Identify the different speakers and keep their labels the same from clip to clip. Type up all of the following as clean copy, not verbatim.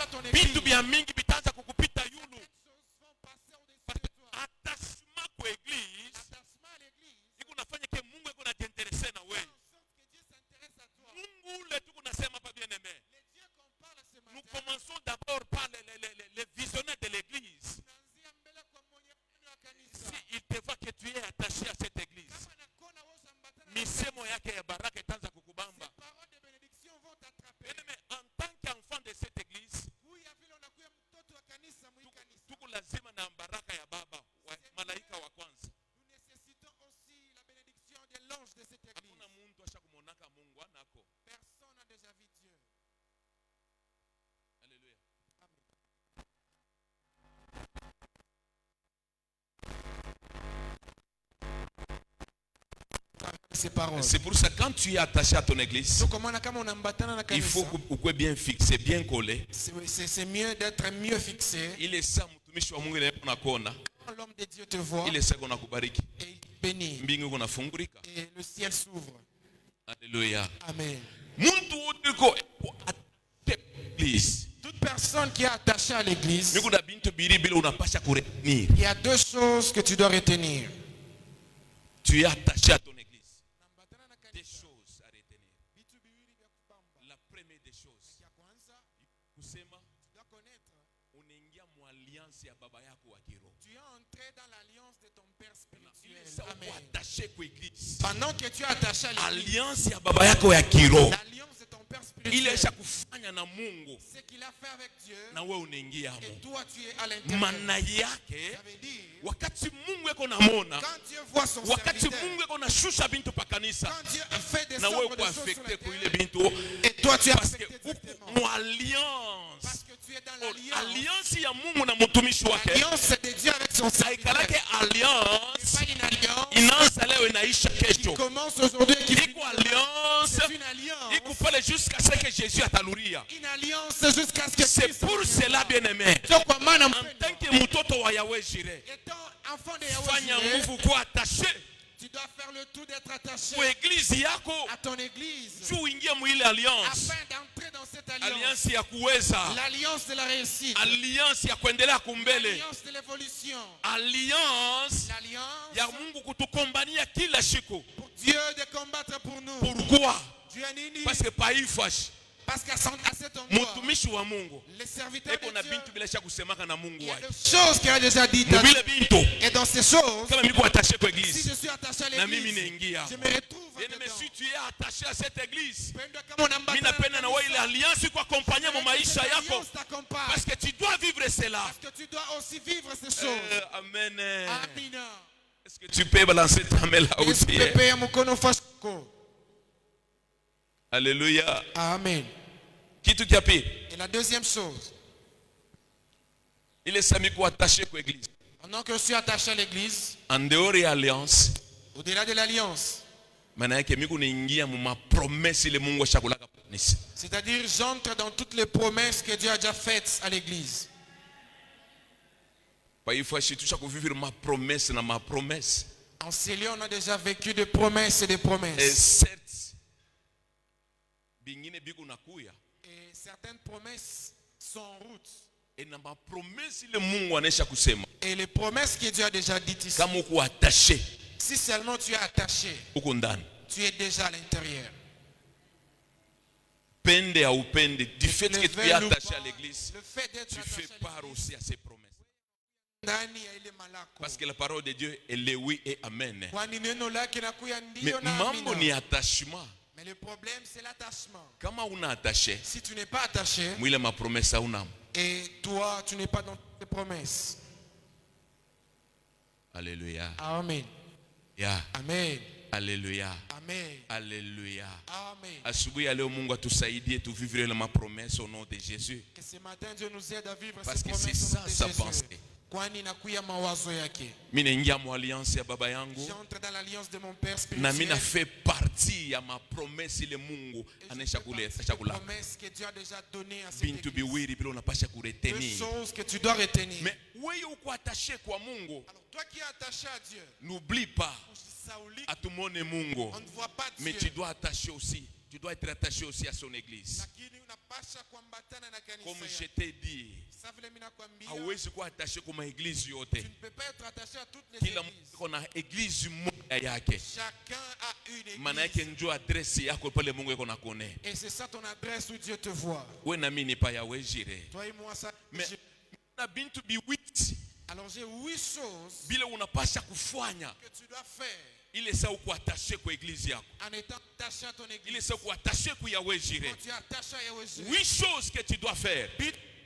Speaker 1: à ton église.
Speaker 2: Vitu vya mingi vitaanza kukupita yulu.
Speaker 1: Attachement
Speaker 2: Attachement kwa église.
Speaker 1: à l'église.
Speaker 2: Iko nafanya ke Mungu iko najiinteresse na wewe.
Speaker 1: Que Dieu s'intéresse à toi.
Speaker 2: Mungu ule tuko nasema pa bien aimé.
Speaker 1: Les dieux qu'on parle ce matin.
Speaker 2: Nous commençons d'abord par les visionnaires de l'église. Si il te voit que tu es attaché à cette église, misemo yake ya baraka itaanza kukubamba. Mais en tant qu'enfant de cette église, tuko lazima na baraka ya baba, malaika wa kwanza.
Speaker 1: Nous nécessitons aussi la bénédiction de l'ange de cette église.
Speaker 2: Hakuna mtu ashakumonaka Mungu anako.
Speaker 1: Personne n'a déjà vu Dieu.
Speaker 2: Alléluia.
Speaker 1: Ces paroles.
Speaker 2: C'est pour ça que quand tu es attaché à ton église, il faut que tu bien fixé, bien collé.
Speaker 1: C'est mieux d'être mieux fixé.
Speaker 2: Il est ça mtumishi wa Mungu na kuona.
Speaker 1: Quand l'homme de Dieu te voit,
Speaker 2: Il est ça qu'on a kubariki.
Speaker 1: et il bénit.
Speaker 2: Mbingu kuna fungurika.
Speaker 1: Et le ciel s'ouvre.
Speaker 2: Alléluia.
Speaker 1: Amen.
Speaker 2: Muntu utiko attaché l'église.
Speaker 1: Toute personne qui est attachée à l'église,
Speaker 2: Miku na bintu biri bila unapasha kuretenir.
Speaker 1: il y a deux choses que tu dois retenir.
Speaker 2: Tu es attaché à ton église. Des choses à retenir. La première des choses. Kusema unaingia mu alliance ya baba yako wa kiroho.
Speaker 1: Tu es entré dans l'alliance de ton père spirituel.
Speaker 2: Amen. Attaché kwa église.
Speaker 1: Pendant que tu es attaché à l'église,
Speaker 2: Alliance ya baba yako ya kiroho.
Speaker 1: l'alliance de ton père
Speaker 2: Ile
Speaker 1: spirituel,
Speaker 2: isha kufanya na Mungu.
Speaker 1: ce qu'il a fait avec Dieu,
Speaker 2: Na wewe unaingia
Speaker 1: et
Speaker 2: hapo.
Speaker 1: toi tu es à l'intérieur.
Speaker 2: Maana yake
Speaker 1: Ça veut dire,
Speaker 2: wakati Mungu yako namona,
Speaker 1: quand Dieu voit son
Speaker 2: wakati
Speaker 1: serviteur,
Speaker 2: Mungu yako nashusha bintu pa kanisa,
Speaker 1: quand Dieu fait des
Speaker 2: na wewe
Speaker 1: sortes de
Speaker 2: uko
Speaker 1: choses sur
Speaker 2: affecté
Speaker 1: la
Speaker 2: kwa
Speaker 1: terre,
Speaker 2: ile bintu
Speaker 1: et toi tu es
Speaker 2: parce que
Speaker 1: affecté directement.
Speaker 2: uko mu alliance.
Speaker 1: Parce que tu es dans l'alliance.
Speaker 2: Alliance ya Mungu na mtumishi wake.
Speaker 1: L'alliance de Dieu avec son serviteur.
Speaker 2: Haikalake alliance
Speaker 1: C'est pas une alliance
Speaker 2: inaanza leo inaisha
Speaker 1: qui
Speaker 2: kesho.
Speaker 1: commence aujourd'hui et qui finit.
Speaker 2: Iko alliance
Speaker 1: C'est une alliance.
Speaker 2: iko pale jusqu'à ce que Jésus ataluria.
Speaker 1: Une alliance jusqu'à ce que
Speaker 2: C'est
Speaker 1: Christ
Speaker 2: pour
Speaker 1: revienne.
Speaker 2: cela bien aimé.
Speaker 1: Sio kwa maana
Speaker 2: En tant que mtoto wa Yahweh Jireh,
Speaker 1: étant enfant de
Speaker 2: fanya
Speaker 1: Yahweh,
Speaker 2: nguvu kwa attaché
Speaker 1: tu dois faire le tout d'être attaché
Speaker 2: kwa église yako
Speaker 1: à ton église
Speaker 2: juu uingie mu ile alliance.
Speaker 1: afin d'entrer dans cette alliance.
Speaker 2: Alliance ya kuweza,
Speaker 1: L'alliance de la réussite.
Speaker 2: alliance ya kuendelea kumbele,
Speaker 1: L'alliance de l'évolution.
Speaker 2: alliance
Speaker 1: L'alliance
Speaker 2: ya Mungu kutukombania kila siku.
Speaker 1: pour Dieu de combattre pour nous.
Speaker 2: Pourquoi?
Speaker 1: Dieu a nini?
Speaker 2: Parce que paifashi
Speaker 1: Parce qu'à cet endroit,
Speaker 2: mtumishi wa Mungu
Speaker 1: les serviteurs
Speaker 2: eko na
Speaker 1: de Dieu,
Speaker 2: bintu bila sha kusemaka na Mungu
Speaker 1: il y a
Speaker 2: wake.
Speaker 1: des choses qu'il a déjà dites.
Speaker 2: Mubile bintu
Speaker 1: Et dans ces choses,
Speaker 2: kama niko attaché kwa
Speaker 1: si
Speaker 2: église
Speaker 1: je suis attaché à
Speaker 2: na mimi
Speaker 1: l'église,
Speaker 2: naingia.
Speaker 1: je me retrouve
Speaker 2: Bien aimé,
Speaker 1: dedans.
Speaker 2: si tu es attaché à cette église,
Speaker 1: Pendo kama
Speaker 2: mimi
Speaker 1: unambatana
Speaker 2: napenda na wewe ile alliance iko accompagner mu maisha
Speaker 1: cette
Speaker 2: yako
Speaker 1: alliance t'accompagne.
Speaker 2: parce que tu dois vivre cela.
Speaker 1: Parce que tu dois aussi vivre ces choses.
Speaker 2: Amen.
Speaker 1: Amina.
Speaker 2: Est-ce que tu peux balancer ta main là
Speaker 1: Yesu
Speaker 2: aussi?
Speaker 1: pepe ya mkono fashiko.
Speaker 2: Alléluia.
Speaker 1: Amen.
Speaker 2: Kitu kia pili,
Speaker 1: Et la deuxième chose,
Speaker 2: ile sami ko attaché kwa église.
Speaker 1: pendant que je suis attaché à l'église,
Speaker 2: En dehors ya alliance,
Speaker 1: au-delà de l'alliance,
Speaker 2: maana yake mimi kunaingia mu mapromesse ile Mungu ashakulaka kanisa.
Speaker 1: c'est-à-dire j'entre dans toutes les promesses que Dieu a déjà faites à l'église.
Speaker 2: Kwa hivyo shitusha kuvivre ma promesse na ma promesse.
Speaker 1: En ces lieux, on a déjà vécu des promesses et des
Speaker 2: Et
Speaker 1: promesses.
Speaker 2: certes bingine biku nakuya
Speaker 1: Et certaines promesses sont en route.
Speaker 2: et na ma promesse ile Mungu anaisha kusema
Speaker 1: Et les promesses que Dieu a déjà dites ici,
Speaker 2: kama uko attaché
Speaker 1: si seulement tu es attaché,
Speaker 2: uko ndani.
Speaker 1: tu es déjà à l'intérieur.
Speaker 2: Pende au pende, du fait
Speaker 1: Le
Speaker 2: que tu es
Speaker 1: veuille ou
Speaker 2: attaché
Speaker 1: pas,
Speaker 2: à l'église,
Speaker 1: le fait d'être
Speaker 2: tu
Speaker 1: attaché
Speaker 2: fais
Speaker 1: à
Speaker 2: part
Speaker 1: l'église,
Speaker 2: aussi à ces promesses.
Speaker 1: ndani ya ile malako.
Speaker 2: Parce que la parole de Dieu est le oui et amen.
Speaker 1: Kwani neno lake nakuya
Speaker 2: Mais
Speaker 1: ndio na
Speaker 2: mambo
Speaker 1: amina.
Speaker 2: ni attachement.
Speaker 1: Mais le problème c'est l'attachement.
Speaker 2: Kama una attaché,
Speaker 1: Si tu n'es pas attaché
Speaker 2: mwile ma promesse hauna.
Speaker 1: et toi tu n'es pas dans tes promesses.
Speaker 2: Alléluia.
Speaker 1: Amen.
Speaker 2: Yeah.
Speaker 1: Amen.
Speaker 2: Alléluia.
Speaker 1: Amen.
Speaker 2: Alléluia.
Speaker 1: Amen.
Speaker 2: Asubuhi ya leo Mungu atusaidie tu vivre ma promesse au nom de Jésus.
Speaker 1: Que ce matin Dieu nous aide à vivre
Speaker 2: Parce
Speaker 1: ces
Speaker 2: que
Speaker 1: promesses
Speaker 2: c'est
Speaker 1: au nom
Speaker 2: ça
Speaker 1: de
Speaker 2: sa
Speaker 1: Jésus.
Speaker 2: pensée.
Speaker 1: Kwani nakuya mawazo yake.
Speaker 2: Mimi naingia mu alliance ya baba yangu
Speaker 1: J'entre dans l'alliance de mon père
Speaker 2: na mimi
Speaker 1: spirituel.
Speaker 2: na fait partie ya ma promesse ile Mungu anaisha kuleta chakula.
Speaker 1: Promesse que Dieu a déjà donnée à cette
Speaker 2: Bintu
Speaker 1: église.
Speaker 2: biwili bila unapasha
Speaker 1: Deux
Speaker 2: kuretenir.
Speaker 1: choses que tu dois retenir.
Speaker 2: Mais wewe uko attaché kwa Mungu,
Speaker 1: Alors toi qui es attaché à Dieu,
Speaker 2: n'oublie pas
Speaker 1: Saouli,
Speaker 2: atumone Mungu.
Speaker 1: on ne voit pas
Speaker 2: Mais
Speaker 1: Dieu.
Speaker 2: tu dois attacher aussi. tu dois être attaché aussi à son église.
Speaker 1: lakini unapasha kuambatana na kanisa
Speaker 2: Comme
Speaker 1: yake.
Speaker 2: je t'ai dit,
Speaker 1: Sasa vile mimi nakwambia,
Speaker 2: hauwezi kuwa attaché kwa église
Speaker 1: tu
Speaker 2: yote.
Speaker 1: ne peux pas être attaché à toutes les
Speaker 2: Kila
Speaker 1: églises.
Speaker 2: mtu kuna église moja yake.
Speaker 1: Chacun a une
Speaker 2: Maana yake
Speaker 1: église.
Speaker 2: njoo adresse yako pale Mungu yako nakone.
Speaker 1: Et c'est ça ton adresse où Dieu te voit.
Speaker 2: Wewe na mimi ni pa yawe jire.
Speaker 1: Toi et moi, ça.
Speaker 2: Mais na bintu biwiti
Speaker 1: Alors j'ai 8 choses
Speaker 2: bila unapasha kufanya
Speaker 1: que tu dois faire
Speaker 2: ile saa uko attaché kwa église yako.
Speaker 1: en étant attaché à ton
Speaker 2: Ile
Speaker 1: église.
Speaker 2: saa uko attaché kwa yawe jire.
Speaker 1: Quand tu es attaché à Yahweh,
Speaker 2: 8 choses que tu dois faire.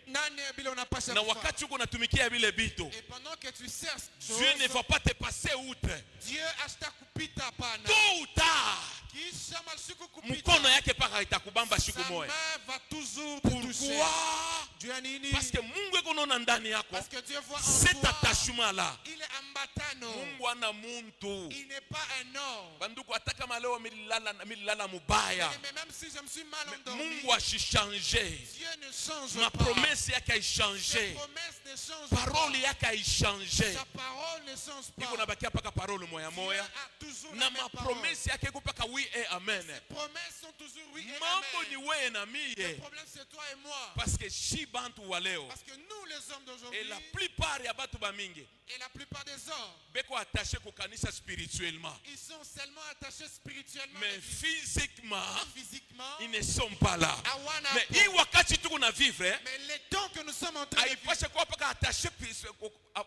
Speaker 1: nane bila unapasha
Speaker 2: Na
Speaker 1: kufanya.
Speaker 2: wakati uko natumikia vile vitu,
Speaker 1: Et pendant que tu sers
Speaker 2: Dieu ne va pas te passer outre.
Speaker 1: Dieu ashta kupita hapana.
Speaker 2: Tôt ou tard,
Speaker 1: Kisha masiku kupita.
Speaker 2: mkono yake paka itakubamba
Speaker 1: Sa
Speaker 2: siku
Speaker 1: main
Speaker 2: moja.
Speaker 1: va toujours te toucher.
Speaker 2: Pourquoi?
Speaker 1: Dieu a nini?
Speaker 2: Parce que Mungu eko naona ndani yako.
Speaker 1: Parce que Dieu voit en
Speaker 2: Cet
Speaker 1: toi.
Speaker 2: attachement là,
Speaker 1: Il est ambatano.
Speaker 2: Mungu ana muntu.
Speaker 1: Il n'est pas un homme.
Speaker 2: Banduku hata kama leo milala mubaya,
Speaker 1: Mais même si je me suis mal endormi,
Speaker 2: Mungu ashichange.
Speaker 1: Dieu ne change
Speaker 2: Ma
Speaker 1: pas.
Speaker 2: promesse yake
Speaker 1: Ses
Speaker 2: aichange.
Speaker 1: promesses ne changent
Speaker 2: Parole
Speaker 1: pas.
Speaker 2: yake aichange.
Speaker 1: Sa parole ne change
Speaker 2: Iko
Speaker 1: pas.
Speaker 2: nabakia paka parole moya
Speaker 1: Dieu
Speaker 2: moya.
Speaker 1: a toujours
Speaker 2: Na
Speaker 1: la même
Speaker 2: ma
Speaker 1: parole.
Speaker 2: promesse yake iko paka oui et amen.
Speaker 1: Les promesses sont toujours oui et
Speaker 2: Mambo ni
Speaker 1: amen.
Speaker 2: wewe na
Speaker 1: Le
Speaker 2: mie.
Speaker 1: problème c'est toi et moi.
Speaker 2: Parce que shi bantu wa leo
Speaker 1: Parce que nous les hommes d'aujourd'hui
Speaker 2: et la plupart ya batu bamingi
Speaker 1: et la plupart des hommes,
Speaker 2: beko attaché ku kanisa spirituellement,
Speaker 1: ils sont seulement attachés spirituellement. à
Speaker 2: mais
Speaker 1: l'Église.
Speaker 2: physiquement
Speaker 1: Physiquement,
Speaker 2: ils ne sont pas là.
Speaker 1: hawana
Speaker 2: Mais
Speaker 1: hapo.
Speaker 2: hii wakati tuko na vivre,
Speaker 1: Mais les temps que nous sommes en train de vivre,
Speaker 2: haipashe kuwa paka attaché,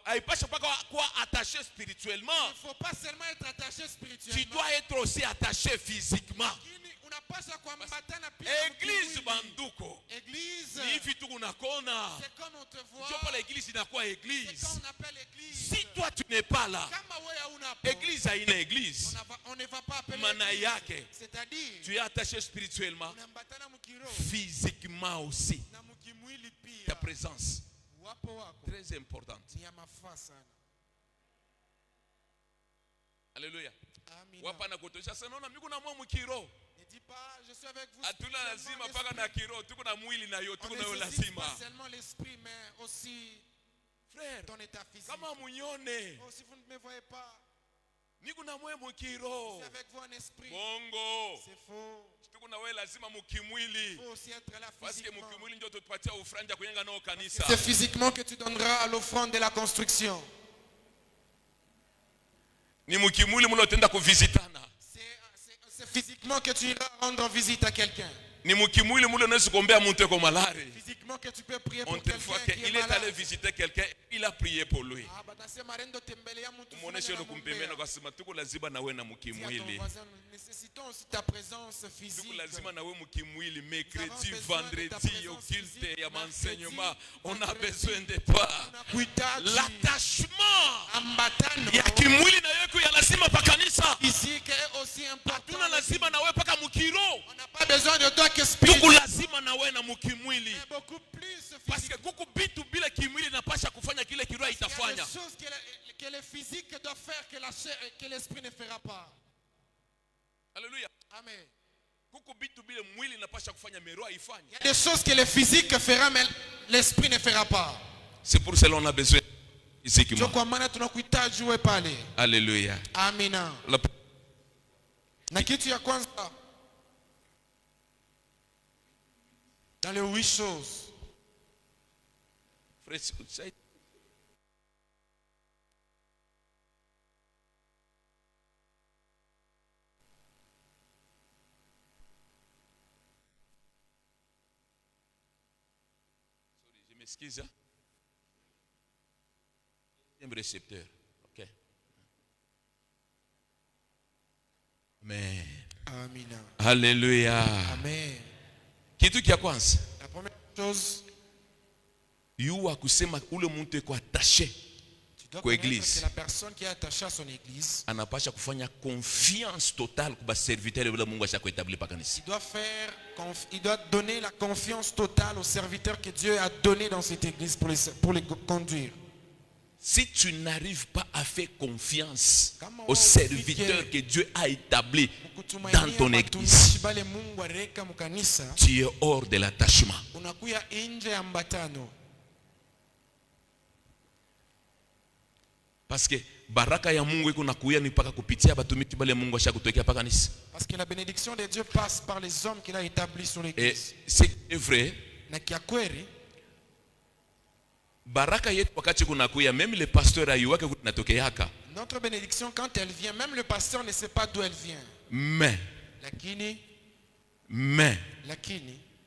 Speaker 2: haipashe paka kuwa attaché spirituellement.
Speaker 1: il ne faut pas seulement être attaché
Speaker 2: Tu
Speaker 1: spirituellement.
Speaker 2: dois être aussi attaché physiquement.
Speaker 1: Lakini unapaswa kuambatana pia na
Speaker 2: Église
Speaker 1: kimwili.
Speaker 2: banduko,
Speaker 1: Église,
Speaker 2: ni hivi tuko nakona.
Speaker 1: c'est comme on te voit.
Speaker 2: Sio pale église inakuwa
Speaker 1: C'est
Speaker 2: église.
Speaker 1: quand on appelle église.
Speaker 2: Si toi tu n'es pas là,
Speaker 1: Kama wewe hauna hapo,
Speaker 2: église haina église.
Speaker 1: on ne va pas appeler
Speaker 2: Maana
Speaker 1: église.
Speaker 2: yake,
Speaker 1: C'est-à-dire,
Speaker 2: tu es attaché spirituellement,
Speaker 1: unaambatana mkiroho
Speaker 2: physiquement aussi.
Speaker 1: na mkimwili pia.
Speaker 2: Ta présence,
Speaker 1: Wapo wako
Speaker 2: très importante.
Speaker 1: ni ya mafaa sana.
Speaker 2: Alléluia.
Speaker 1: Amina.
Speaker 2: Wapa na kutosha sana na mimi na mwa mkiro.
Speaker 1: Ne dis pas, je suis avec vous.
Speaker 2: Hatuna lazima paka na kiro, tuko na mwili na yo,
Speaker 1: On
Speaker 2: tuko
Speaker 1: ne
Speaker 2: na yo
Speaker 1: nécessite
Speaker 2: lazima.
Speaker 1: pas seulement l'esprit, mais aussi
Speaker 2: Frère,
Speaker 1: ton état physique.
Speaker 2: kama munyone,
Speaker 1: Oh, si vous ne me voyez pas,
Speaker 2: niko na mwe
Speaker 1: je
Speaker 2: mkiro.
Speaker 1: suis avec vous en esprit.
Speaker 2: Bongo.
Speaker 1: C'est faux.
Speaker 2: Tuko na wewe lazima mukimwili.
Speaker 1: Il faut aussi être là
Speaker 2: Parce que
Speaker 1: physiquement.
Speaker 2: mukimwili ndio tutupatia ufranja kujenga nao kanisa.
Speaker 1: C'est physiquement que tu donneras à l'offrande de la construction.
Speaker 2: Ni mukimwili mlo tenda kuvisitana.
Speaker 1: C'est physiquement que tu iras rendre visite à quelqu'un.
Speaker 2: Ni mukimwili mlo unaweza kuombea mtu kwa malari.
Speaker 1: Physiquement que tu peux prier
Speaker 2: On
Speaker 1: pour
Speaker 2: te voit
Speaker 1: quelqu'un qui est
Speaker 2: qu'il est allé
Speaker 1: malade.
Speaker 2: visiter quelqu'un, il a prié pour lui.
Speaker 1: Ah, batasema rendo tembelea mtu fulani
Speaker 2: Muoneshe ndo
Speaker 1: anamuombea.
Speaker 2: kumpembena kwa sema tuko lazima na wewe na
Speaker 1: Dis à ton
Speaker 2: mukimwili.
Speaker 1: voisin, nous nécessitons aussi ta présence
Speaker 2: Tuko
Speaker 1: physique.
Speaker 2: lazima na wewe mukimwili, mercredi,
Speaker 1: besoin de ta
Speaker 2: vendredi,
Speaker 1: présence
Speaker 2: au
Speaker 1: physique,
Speaker 2: culte ya
Speaker 1: mercredi,
Speaker 2: m'enseignement. On a
Speaker 1: vendredi.
Speaker 2: besoin de toi.
Speaker 1: Kuhitaji
Speaker 2: L'attachement
Speaker 1: ambatano
Speaker 2: ya kimwili na wewe ya lazima pa kanisa.
Speaker 1: physique est aussi important.
Speaker 2: Hatuna lazima na wewe paka mukiro.
Speaker 1: On n'a pas besoin de toi que
Speaker 2: Tuko
Speaker 1: spirituel,
Speaker 2: lazima na wewe na mukimwili.
Speaker 1: mais beaucoup plus
Speaker 2: Parce
Speaker 1: physique.
Speaker 2: que kuku bitu bila kimwili napasha kufanya kile kiroho
Speaker 1: Il y a
Speaker 2: itafanya.
Speaker 1: des choses que le physique doit faire que la chair, que l'esprit ne fera pas.
Speaker 2: Alléluia.
Speaker 1: Amen.
Speaker 2: Kuku bitu bila mwili napasha kufanya meroa ifanye.
Speaker 1: Il y a des choses que le physique fera, mais l'esprit ne fera pas.
Speaker 2: C'est pour cela on a besoin physiquement.
Speaker 1: Ndio kwa maana tunakuhitaji uwe pale.
Speaker 2: Alléluia.
Speaker 1: Amina.
Speaker 2: La-
Speaker 1: Na kitu ya kwanza dans les 8 choses,
Speaker 2: Frère, ça- Sorry, je m'excuse. Hein? Deuxième récepteur. Ok. Amen.
Speaker 1: Amina.
Speaker 2: Alléluia.
Speaker 1: Amen.
Speaker 2: Kitu kia kwanza,
Speaker 1: La première chose,
Speaker 2: yuwa kusema ule mtu eko attaché
Speaker 1: tu dois
Speaker 2: Kwa
Speaker 1: connaître
Speaker 2: église.
Speaker 1: que la personne qui est attachée à son église,
Speaker 2: anapasha kufanya confiance totale kwa serviteur bila Mungu ashakuetabli pa kanisa.
Speaker 1: il doit donner la confiance totale aux serviteurs que Dieu a donné dans cette église pour les conduire.
Speaker 2: Si tu n'arrives pas à faire confiance
Speaker 1: Kama
Speaker 2: aux
Speaker 1: wewe
Speaker 2: serviteurs
Speaker 1: ufike-
Speaker 2: que Dieu a établis dans
Speaker 1: Kutumainia
Speaker 2: ton église,
Speaker 1: watumishi bale Mungu areka mukanisa,
Speaker 2: tu es hors de l'attachement.
Speaker 1: unakuya nje ya mbatano.
Speaker 2: Parce que baraka ya Mungu iko nakuya ni paka kupitia batumishi bale Mungu ashakutokea paka kanisa.
Speaker 1: Parce que la bénédiction de Dieu passe par les hommes qu'il a établis sur
Speaker 2: Et
Speaker 1: l'église.
Speaker 2: c'est vrai.
Speaker 1: Na kiakweli,
Speaker 2: Baraka yetu wakati kunakuya même le pasteur ayuwake kunatokeaka.
Speaker 1: notre bénédiction quand elle vient, même le pasteur ne sait pas d'où elle vient.
Speaker 2: Mais
Speaker 1: Lakini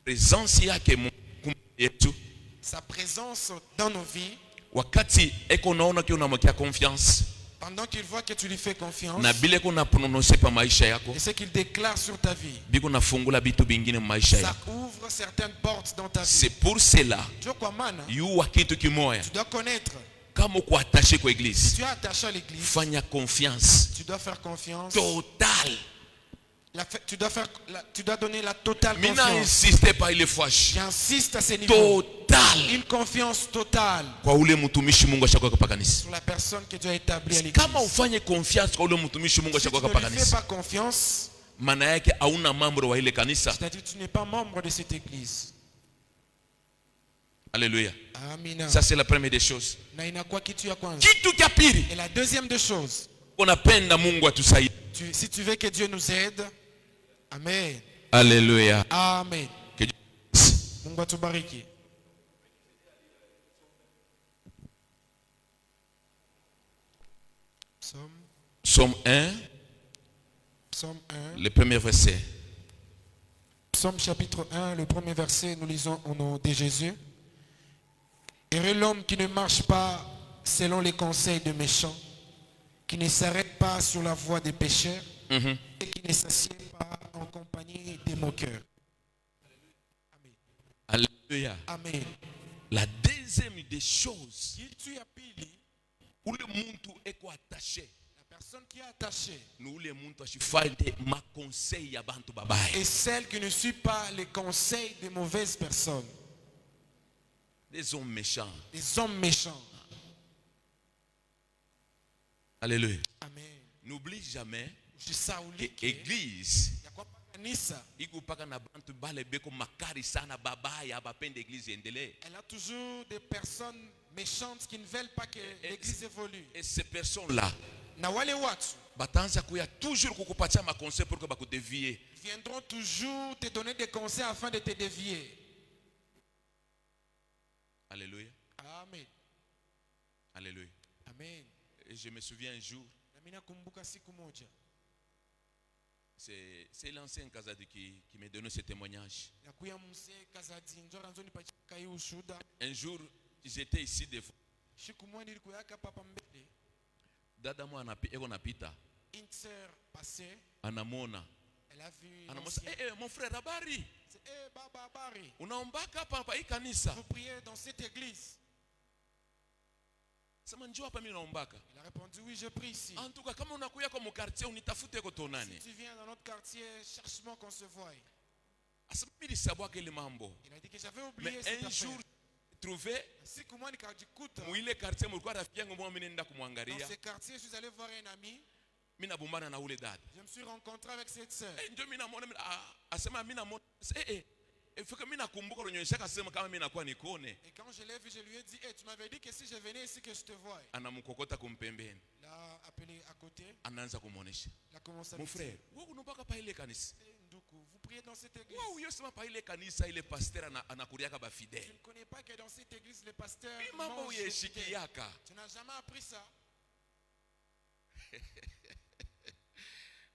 Speaker 2: présence yake Mungu yetu
Speaker 1: sa présence dans nos vies,
Speaker 2: wakati eko naona ki unamwekea confiance
Speaker 1: pendant qu'il voit que tu lui fais confiance,
Speaker 2: na bile kuna prononcer pa maisha yako
Speaker 1: et ce qu'il déclare sur ta vie,
Speaker 2: biko nafungula bitu bingine maisha
Speaker 1: ça
Speaker 2: yako.
Speaker 1: ouvre certaines portes dans ta vie.
Speaker 2: C'est pour cela
Speaker 1: Tu vois,
Speaker 2: yuwa kitu kimoya
Speaker 1: tu dois connaître.
Speaker 2: kama uko attaché kwa
Speaker 1: Si
Speaker 2: église,
Speaker 1: tu es attaché à l'église,
Speaker 2: fanya confiance
Speaker 1: tu dois faire confiance.
Speaker 2: totale.
Speaker 1: Tu dois donner la totale
Speaker 2: Mina
Speaker 1: confiance.
Speaker 2: insiste pa ile fwashi
Speaker 1: J'insiste à ce niveau.
Speaker 2: total
Speaker 1: Une confiance totale
Speaker 2: kwa ule mtumishi Mungu ashakuweka pa kanisa.
Speaker 1: sur la personne que Dieu a établie à l'église.
Speaker 2: Kama ufanye confiance kwa ule mtumishi Mungu
Speaker 1: Si tu
Speaker 2: ashakuweka
Speaker 1: ne
Speaker 2: pa
Speaker 1: lui fais
Speaker 2: kanisa,
Speaker 1: pas confiance,
Speaker 2: maana yake hauna mambo wa ile kanisa.
Speaker 1: c'est-à-dire que tu n'es pas membre de cette église.
Speaker 2: Alléluia.
Speaker 1: Amina.
Speaker 2: Ça c'est la première des choses.
Speaker 1: Na inakuwa kitu ya kwanza.
Speaker 2: Kitu cha pili,
Speaker 1: Et la deuxième des choses,
Speaker 2: unapenda Mungu atusaidie.
Speaker 1: si tu veux que Dieu nous aide, amen.
Speaker 2: Alléluia.
Speaker 1: Amen.
Speaker 2: Que Dieu-
Speaker 1: Mungu atubariki.
Speaker 2: Psaume 1,
Speaker 1: Psaume 1.
Speaker 2: le premier verset.
Speaker 1: Psaume chapitre 1, le premier verset, nous lisons au nom de Jésus. Heureux l'homme qui ne marche pas selon les conseils des méchants, qui ne s'arrête pas sur la voie des pécheurs
Speaker 2: Mhm.
Speaker 1: et qui ne s'assied pas en compagnie des moqueurs.
Speaker 2: Alléluia.
Speaker 1: Amen.
Speaker 2: La deuxième des choses,
Speaker 1: Kitu ya pili,
Speaker 2: ule muntu eko attaché,
Speaker 1: la personne qui est attachée
Speaker 2: ni ule muntu ashifanye makonseil ya bantu babaya,
Speaker 1: est celle qui ne suit pas les conseils des mauvaises personnes,
Speaker 2: des hommes méchants.
Speaker 1: des hommes méchants.
Speaker 2: Alléluia.
Speaker 1: Amen.
Speaker 2: N'oublie jamais que
Speaker 1: Usisaulike
Speaker 2: église
Speaker 1: ya kwamba kanisa,
Speaker 2: iko paka na bantu bale beko makari sana babaya abapende église endelee.
Speaker 1: elle a toujours des personnes méchantes qui ne veulent pas que l'église évolue.
Speaker 2: Et ces personnes-là
Speaker 1: Na wale watu
Speaker 2: bataanza kuya toujours kukupatia makonseil pour que bakudevie.
Speaker 1: viendront toujours te donner des conseils afin de te dévier.
Speaker 2: Alléluia.
Speaker 1: Amen.
Speaker 2: Alléluia.
Speaker 1: Amen.
Speaker 2: Et je me souviens un jour,
Speaker 1: Na mimi nakumbuka siku moja,
Speaker 2: c'est l'ancien Kazadi qui m'a donné ce témoignage.
Speaker 1: nakuya mzee Kazadi njora nzoni pachika hii ushuda.
Speaker 2: Un jour, j'étais ici devant.
Speaker 1: Siku moja nilikuyaka papa mbele,
Speaker 2: Dada mo eko napita,
Speaker 1: une sœur passée,
Speaker 2: anamona.
Speaker 1: elle a vu
Speaker 2: Anamosa,
Speaker 1: l'ancien.
Speaker 2: mon frère habari,
Speaker 1: C'est, baba habari,
Speaker 2: unaombaka hapa hii kanisa?
Speaker 1: vous priez dans cette église?
Speaker 2: Sema njoo hapa mimi naombaka.
Speaker 1: Il a répondu oui, je prie ici.
Speaker 2: En tout cas, kama unakuya kwa quartier unitafute kwa
Speaker 1: Si
Speaker 2: tonani.
Speaker 1: tu viens dans notre quartier, cherche-moi qu'on se voie.
Speaker 2: Asema mimi nisabwake ile mambo.
Speaker 1: Il a dit que j'avais oublié
Speaker 2: Mais
Speaker 1: cette
Speaker 2: un
Speaker 1: affaire.
Speaker 2: jour trouvé
Speaker 1: Siku moja nikajikuta
Speaker 2: mwile quartier mulikuwa rafiki yangu mwa mimi nenda
Speaker 1: dans
Speaker 2: kumwangalia.
Speaker 1: ce quartier, je suis allé voir un ami.
Speaker 2: Mimi nabumbana na ule dada.
Speaker 1: Je me suis rencontré avec cette sœur.
Speaker 2: Ndio mimi namuona asema mimi namuona ifika mimi nakumbuka ulionyesha kasema kama mimi nakuwa nikone.
Speaker 1: Et quand je l'ai vu, je lui ai dit, hey, tu m'avais dit que si je venais ici, que je te voie.
Speaker 2: Anamkokota kumpembeni.
Speaker 1: Il a appelé à côté.
Speaker 2: Anaanza kumuonesha.
Speaker 1: Il a commencé à
Speaker 2: Mon
Speaker 1: lui
Speaker 2: frère,
Speaker 1: dire,
Speaker 2: wewe unampaka pa ile kanisa.
Speaker 1: hey, Nduku, vous priez dans cette église.
Speaker 2: Wewe uyosema pa ile kanisa ile pasteur anakuriaka ba
Speaker 1: Tu
Speaker 2: fidèle.
Speaker 1: ne connais pas que dans cette église, les pasteurs
Speaker 2: Hii mambo
Speaker 1: mangent les fidèles.
Speaker 2: uyeshikiaka.
Speaker 1: Tu n'as jamais appris ça.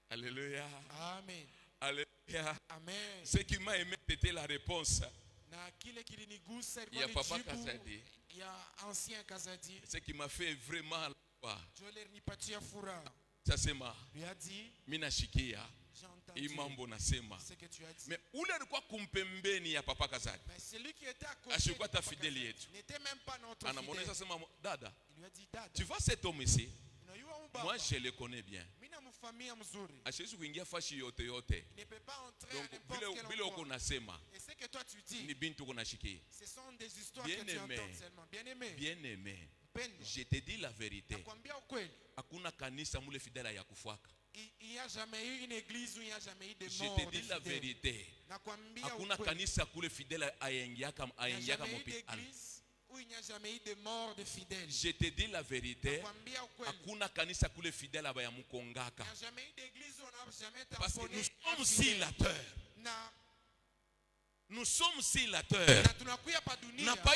Speaker 2: Alléluia.
Speaker 1: Amen.
Speaker 2: Alléluia.
Speaker 1: Amen.
Speaker 2: Ce qui m'a aimé c'était la réponse.
Speaker 1: Na kile kilinigusa
Speaker 2: Il y a
Speaker 1: ilikuwa
Speaker 2: papa
Speaker 1: ni jibu
Speaker 2: Kazadi.
Speaker 1: ya ancien Kazadi.
Speaker 2: Ce qui m'a fait vraiment la
Speaker 1: Dieu alinipatia furaha.
Speaker 2: sasema
Speaker 1: Lui a dit,
Speaker 2: mimi nashikia
Speaker 1: j'ai
Speaker 2: hii
Speaker 1: entendu
Speaker 2: mambo nasema.
Speaker 1: ce que tu as dit.
Speaker 2: Mais ule alikuwa kumpembeni ya papa Kazadi.
Speaker 1: Mais celui qui était à côté
Speaker 2: Ashikuwa
Speaker 1: de
Speaker 2: ta
Speaker 1: Papa
Speaker 2: fidèle
Speaker 1: Kazadi
Speaker 2: yetu.
Speaker 1: n'était même pas notre
Speaker 2: Anamuonesha
Speaker 1: fidèle.
Speaker 2: sema dada,
Speaker 1: Il lui a dit, Dada,
Speaker 2: tu vois cet homme ici?
Speaker 1: unajua huyu baba,
Speaker 2: Moi je le connais bien.
Speaker 1: mimi namfahamia mzuri.
Speaker 2: Asiwezi kuingia fashi yote yote.
Speaker 1: Il ne peut pas entrer
Speaker 2: Donc
Speaker 1: à n'importe
Speaker 2: vile
Speaker 1: quel
Speaker 2: uko
Speaker 1: endroit.
Speaker 2: nasema
Speaker 1: Et ce que toi tu
Speaker 2: ni
Speaker 1: dis,
Speaker 2: bintu kunashikia.
Speaker 1: ce sont des histoires
Speaker 2: Bien
Speaker 1: que tu
Speaker 2: aimé.
Speaker 1: entends seulement. Bien aimé.
Speaker 2: Bien aimé,
Speaker 1: Mpendwa,
Speaker 2: je te dis la vérité.
Speaker 1: nakwambia ukweli.
Speaker 2: Hakuna kanisa mule fidèle ya kufuaka.
Speaker 1: Il n'y a jamais eu une église où il n'y a jamais eu de
Speaker 2: Je
Speaker 1: morts
Speaker 2: te
Speaker 1: de
Speaker 2: dis la
Speaker 1: fidèles.
Speaker 2: vérité.
Speaker 1: Nakwambia
Speaker 2: Hakuna
Speaker 1: ukweli.
Speaker 2: kanisa kule fidèle aingiaka
Speaker 1: Il n'y a jamais eu
Speaker 2: mopitali.
Speaker 1: d'église où il n'y a jamais eu de mort de fidèles.
Speaker 2: Je te dis la vérité.
Speaker 1: Nakwambia ukweli.
Speaker 2: Hakuna kanisa kule fidèle aba ya mukongaka.
Speaker 1: Il n'y a jamais eu d'église où on n'a jamais
Speaker 2: Parce que
Speaker 1: tamponné
Speaker 2: nous
Speaker 1: un
Speaker 2: sommes
Speaker 1: fidèle.
Speaker 2: silateurs.
Speaker 1: Na
Speaker 2: Nous sommes silateurs.
Speaker 1: tunakuya pa dunia.
Speaker 2: Na pa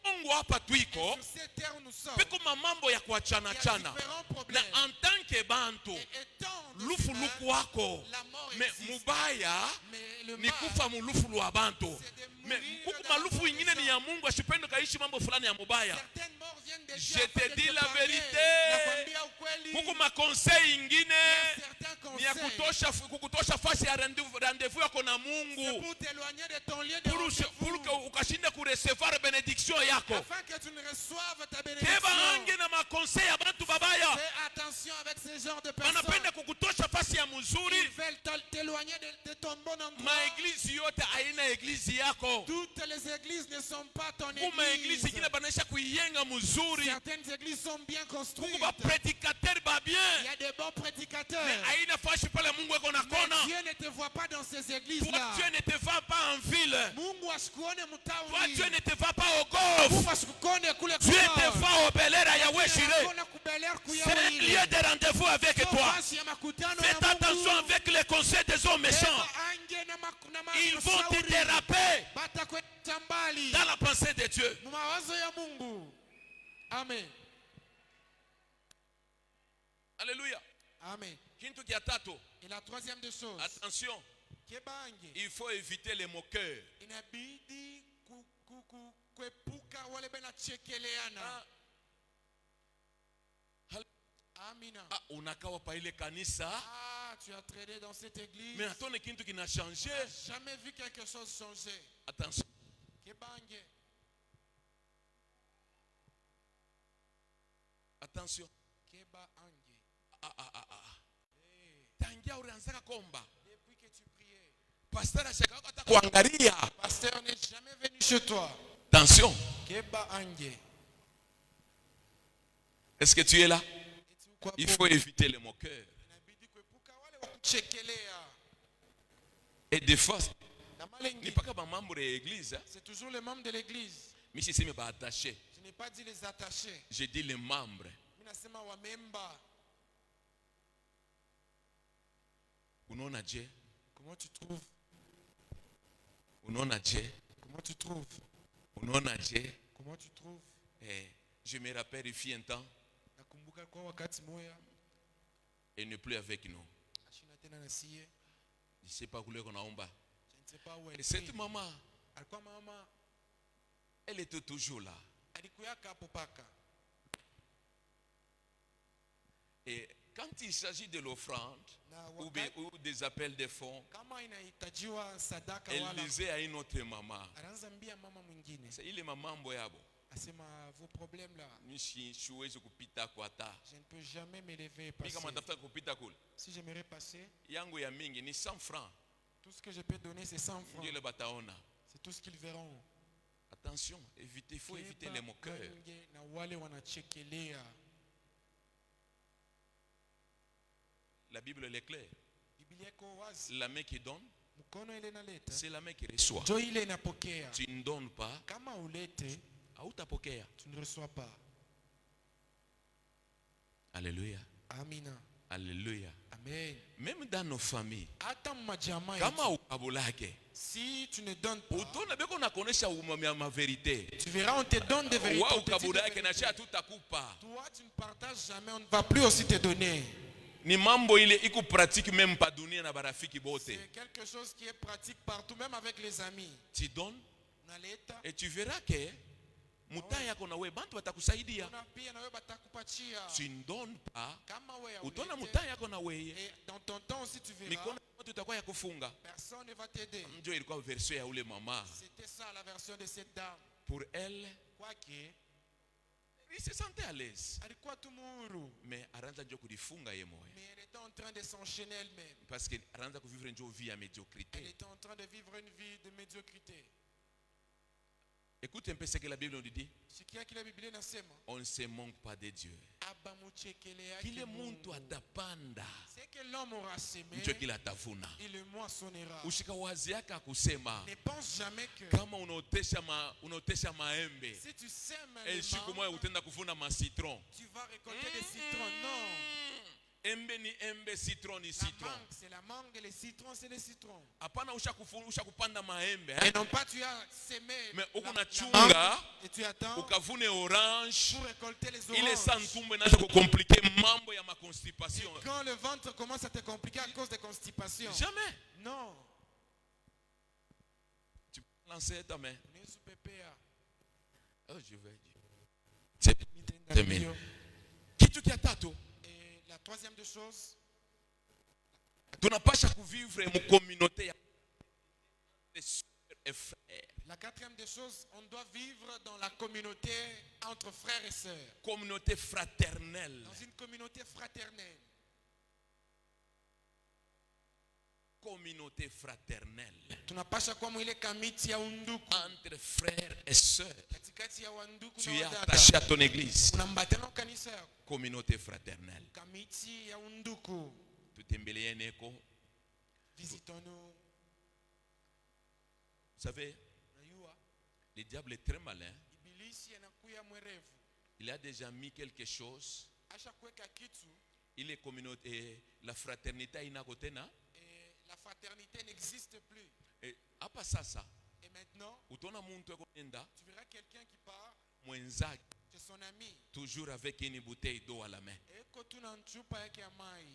Speaker 2: Mungu hapa twiko.
Speaker 1: Sur cette terre où nous sommes.
Speaker 2: Peko mamambo ya kuachana
Speaker 1: Il y a
Speaker 2: chana.
Speaker 1: différents
Speaker 2: Na
Speaker 1: problèmes.
Speaker 2: en tant que bantu.
Speaker 1: Et étant des
Speaker 2: Lufu
Speaker 1: humains,
Speaker 2: luku wako.
Speaker 1: la mort
Speaker 2: Me
Speaker 1: existe.
Speaker 2: mubaya.
Speaker 1: Mais le
Speaker 2: Ni
Speaker 1: mal,
Speaker 2: kufa mulufu lwa bantu.
Speaker 1: c'est de
Speaker 2: Me
Speaker 1: mourir
Speaker 2: kuku
Speaker 1: dans la
Speaker 2: malufu
Speaker 1: mort
Speaker 2: ingine
Speaker 1: des
Speaker 2: ni ya
Speaker 1: hommes.
Speaker 2: Mungu asipende kaishi mambo fulani ya mubaya.
Speaker 1: Certaines morts viennent de
Speaker 2: Je
Speaker 1: Dieu
Speaker 2: te
Speaker 1: afin de
Speaker 2: dis la
Speaker 1: t'épargner.
Speaker 2: vérité.
Speaker 1: Nakwambia ukweli.
Speaker 2: Kuku makonsei ingine.
Speaker 1: Il y a certains
Speaker 2: Ni ya
Speaker 1: conseils.
Speaker 2: kukutosha fasi ya rendez-vous yako na
Speaker 1: C'est
Speaker 2: Mungu.
Speaker 1: pour t'éloigner de ton lieu de
Speaker 2: Pour
Speaker 1: rendez-vous.
Speaker 2: que ukashinde kurecevoir benediction yako.
Speaker 1: Afin que tu ne reçoives ta
Speaker 2: Keba
Speaker 1: bénédiction.
Speaker 2: ange na makonsei ya bantu babaya.
Speaker 1: Fais attention avec ce genre de personnes.
Speaker 2: Wanapenda kukutosha fasi ya mzuri.
Speaker 1: Ils veulent t'éloigner de ton bon endroit.
Speaker 2: Maeglise yote haina eglise yako.
Speaker 1: Toutes les églises ne sont pas ton
Speaker 2: Kuma eglise
Speaker 1: église.
Speaker 2: ingine banaisha kuiyenga mzuri.
Speaker 1: Certaines églises sont bien construites.
Speaker 2: Kuku ba prédicateur ba
Speaker 1: Il
Speaker 2: bien.
Speaker 1: y a de bons prédicateurs.
Speaker 2: Mais haina fashi pale Mungu eko na
Speaker 1: Mais
Speaker 2: kona.
Speaker 1: Dieu ne te voit pas dans ces
Speaker 2: Toi
Speaker 1: églises-là.
Speaker 2: Dieu ne te va pas en ville.
Speaker 1: Mungu asikuone
Speaker 2: Toi
Speaker 1: mtauni.
Speaker 2: Dieu ne te va pas au golf.
Speaker 1: Mungu asikukone kule
Speaker 2: Dieu te
Speaker 1: kwa.
Speaker 2: va au Belera ya Weshire.
Speaker 1: Hakuna kubeler kuya
Speaker 2: C'est un
Speaker 1: wili.
Speaker 2: lieu de rendez-vous avec
Speaker 1: Sio
Speaker 2: toi.
Speaker 1: basi ya makutano ya
Speaker 2: Faites attention
Speaker 1: Mungu.
Speaker 2: avec les conseils des hommes méchants.
Speaker 1: Beba ange na
Speaker 2: Ils vont te
Speaker 1: mashauri.
Speaker 2: déraper
Speaker 1: Batakwenda mbali.
Speaker 2: dans la pensée de Dieu.
Speaker 1: Mawazo ya Mungu. Amen.
Speaker 2: Alléluia.
Speaker 1: Amen.
Speaker 2: Kintu kia tatu.
Speaker 1: Et la troisième des choses.
Speaker 2: Attention,
Speaker 1: Kebange.
Speaker 2: il faut éviter les moqueurs.
Speaker 1: Inabidi kuepuka wale bena chekeleana. Amina.
Speaker 2: Ah, unakawa pa ile kanisa.
Speaker 1: Ah, tu as traîné dans cette église.
Speaker 2: Mais attends, kintu qui n'a changé.
Speaker 1: Tu n'as jamais vu quelque chose changer.
Speaker 2: Attention.
Speaker 1: Kebange.
Speaker 2: Attention.
Speaker 1: Keba ange.
Speaker 2: Tangia ulianzaka komba.
Speaker 1: Depuis que tu priais.
Speaker 2: Pasteur ashaka hata kuangalia.
Speaker 1: Pasteur n'est jamais venu chez toi.
Speaker 2: Attention.
Speaker 1: Keba ange.
Speaker 2: Est-ce que tu es là?
Speaker 1: Quoi
Speaker 2: Il faut éviter les moqueurs.
Speaker 1: Inabidi kuepuka wale wa kuchekelea.
Speaker 2: Et des fois,
Speaker 1: Na
Speaker 2: ni
Speaker 1: malengi.
Speaker 2: pas comme membre de l'église.
Speaker 1: C'est toujours les membres de l'église.
Speaker 2: Mais si c'est me pas attaché.
Speaker 1: Je n'ai pas dit les attachés.
Speaker 2: Je dis les membres.
Speaker 1: Minasema wa memba.
Speaker 2: Unaona je?
Speaker 1: Comment tu trouves?
Speaker 2: Unaona je?
Speaker 1: Comment tu trouves?
Speaker 2: Unaona je?
Speaker 1: Comment tu trouves?
Speaker 2: Je me rappelle, il fit un temps,
Speaker 1: Nakumbuka kwa wakati moya.
Speaker 2: elle n'est plus avec nous.
Speaker 1: Ashina tena na siye.
Speaker 2: Je ne sais pas où est-ce qu'on a omba.
Speaker 1: Je ne sais pas où elle
Speaker 2: Et
Speaker 1: est.
Speaker 2: cette maman,
Speaker 1: Alikuwa mama.
Speaker 2: elle était toujours là.
Speaker 1: Alikuyaka hapo paka.
Speaker 2: Et quand il s'agit de l'offrande
Speaker 1: Na
Speaker 2: ou des appels de fonds,
Speaker 1: kama inahitajiwa sadaka
Speaker 2: elle
Speaker 1: wala.
Speaker 2: disait à une autre maman,
Speaker 1: Anaanza mbia mama mwingine.
Speaker 2: c'est il est maman boyabo.
Speaker 1: Asema vos problèmes là.
Speaker 2: Nishi siwezi kupita kwa taa.
Speaker 1: Je ne peux jamais m'élever et
Speaker 2: Mimi
Speaker 1: passer.
Speaker 2: kama natafuta kupita kule.
Speaker 1: Si j'aimerais passer,
Speaker 2: Yangu ya mingi ni 100 francs.
Speaker 1: tout ce que je peux donner c'est 100 francs.
Speaker 2: Ndio le bataona.
Speaker 1: C'est tout ce qu'ils verront.
Speaker 2: Attention, il faut éviter les moqueurs.
Speaker 1: Bange na wale wanachekelea.
Speaker 2: La Bible est claire.
Speaker 1: Biblia iko wazi.
Speaker 2: La main qui donne,
Speaker 1: Mkono ile inaleta.
Speaker 2: c'est la main qui reçoit.
Speaker 1: Jo ile inapokea.
Speaker 2: Tu ne donnes pas,
Speaker 1: Kama ulete,
Speaker 2: hautapokea.
Speaker 1: tu ne reçois pas.
Speaker 2: Alléluia.
Speaker 1: Amina.
Speaker 2: Alléluia.
Speaker 1: Amen.
Speaker 2: Même dans nos familles,
Speaker 1: Hata majama
Speaker 2: kama
Speaker 1: yetu,
Speaker 2: ukabulake,
Speaker 1: si tu ne donnes pas,
Speaker 2: utona beko nakonesha ma vérité.
Speaker 1: tu verras on te donne des vérités.
Speaker 2: Wa
Speaker 1: on te dit des
Speaker 2: ukabulake na
Speaker 1: vérités.
Speaker 2: cha tutakupa.
Speaker 1: Toi tu ne partages jamais, on ne va plus aussi te donner.
Speaker 2: Ni mambo ile iko pratique même pas dunia na barafiki bote.
Speaker 1: C'est quelque chose qui est pratique partout, même avec les amis.
Speaker 2: Tu donnes
Speaker 1: Unaleta,
Speaker 2: et tu verras que muta yako na wewe bantu watakusaidia.
Speaker 1: unapia na wewe batakupatia.
Speaker 2: Tu ne donnes pas,
Speaker 1: Kama wewe
Speaker 2: utona
Speaker 1: haulete,
Speaker 2: muta yako na wewe.
Speaker 1: et dans ton temps aussi tu verras,
Speaker 2: Mikono yote itakuwa ya kufunga.
Speaker 1: personne ne va t'aider.
Speaker 2: Ndio ilikuwa version ya ule mama.
Speaker 1: C'était ça la version de cette dame.
Speaker 2: Pour elle,
Speaker 1: Kwake
Speaker 2: il se sentait à l'aise.
Speaker 1: alikuwa tu muhuru,
Speaker 2: Mais aranza ndio kulifunga yeye moyo.
Speaker 1: mais elle était en train de s'enchaîner elle-même.
Speaker 2: Parce que aranza kuvivre ndio vie ya
Speaker 1: Elle
Speaker 2: médiocrité.
Speaker 1: était en train de vivre une vie de médiocrité.
Speaker 2: Écoute un peu ce que la Bible nous dit.
Speaker 1: Sikia kile Biblia inasema,
Speaker 2: On ne se manque pas de Dieu. kile muntu atapanda
Speaker 1: C'est que l'homme aura semé
Speaker 2: ndio kile atavuna.
Speaker 1: et le moissonnera.
Speaker 2: Ushikawaziaka kusema
Speaker 1: Ne pense jamais que
Speaker 2: kama unaotesha maembe
Speaker 1: si tu sèmes les
Speaker 2: siku moja
Speaker 1: mangues,
Speaker 2: utaenda kuvuna masitron.
Speaker 1: tu vas récolter des citrons. Non.
Speaker 2: Embe ni embe, citron ni
Speaker 1: La
Speaker 2: citron.
Speaker 1: mangue, c'est la mangue et les citrons, c'est les citrons.
Speaker 2: Hapana ushakupanda maembe
Speaker 1: Et non pas tu as semé
Speaker 2: mais uko na
Speaker 1: la
Speaker 2: chunga
Speaker 1: mangue et tu attends
Speaker 2: ukavune orange
Speaker 1: pour récolter les
Speaker 2: ile
Speaker 1: oranges.
Speaker 2: saa ntumbo inaanza kukomplike mambo ya maconstipation.
Speaker 1: Quand le ventre commence à te compliquer à cause des constipations.
Speaker 2: Jamais.
Speaker 1: Non.
Speaker 2: Tu peux lancer ta main.
Speaker 1: Yesu pepea.
Speaker 2: Oh, je vais dire. C'est
Speaker 1: Ndio.
Speaker 2: kitu kia tatu.
Speaker 1: Et la troisième des choses,
Speaker 2: Tunapasha kuvivre mu communauté ya sœurs et frères.
Speaker 1: la quatrième des choses, on doit vivre dans la communauté entre frères et sœurs.
Speaker 2: Communauté fraternelle.
Speaker 1: Dans une communauté fraternelle.
Speaker 2: Communauté fraternelle.
Speaker 1: Tunapasha kuwa mwile kamiti ya unduku.
Speaker 2: Entre frères et sœurs.
Speaker 1: Katikati ya wanduku
Speaker 2: Tu
Speaker 1: na
Speaker 2: es
Speaker 1: wadada.
Speaker 2: attaché à ton église.
Speaker 1: Unambatana kanisa yako.
Speaker 2: Communauté fraternelle.
Speaker 1: Kamiti ya unduku.
Speaker 2: Tutembelee neko.
Speaker 1: Visitons-nous.
Speaker 2: Vous savez,
Speaker 1: Unajua,
Speaker 2: le diable est très malin.
Speaker 1: ibilisi anakuya mwerevu.
Speaker 2: Il a déjà mis quelque chose.
Speaker 1: Asha kuweka kitu
Speaker 2: Il est communauté, la fraternité inakotena.
Speaker 1: et la fraternité n'existe plus.
Speaker 2: Et hapa sasa,
Speaker 1: Et maintenant,
Speaker 2: utaona muntu ekonenda
Speaker 1: tu verras quelqu'un qui part
Speaker 2: mwenzake
Speaker 1: chez son ami.
Speaker 2: toujours avec une bouteille d'eau à la main.
Speaker 1: Eko tuna nchupa yake ya mai.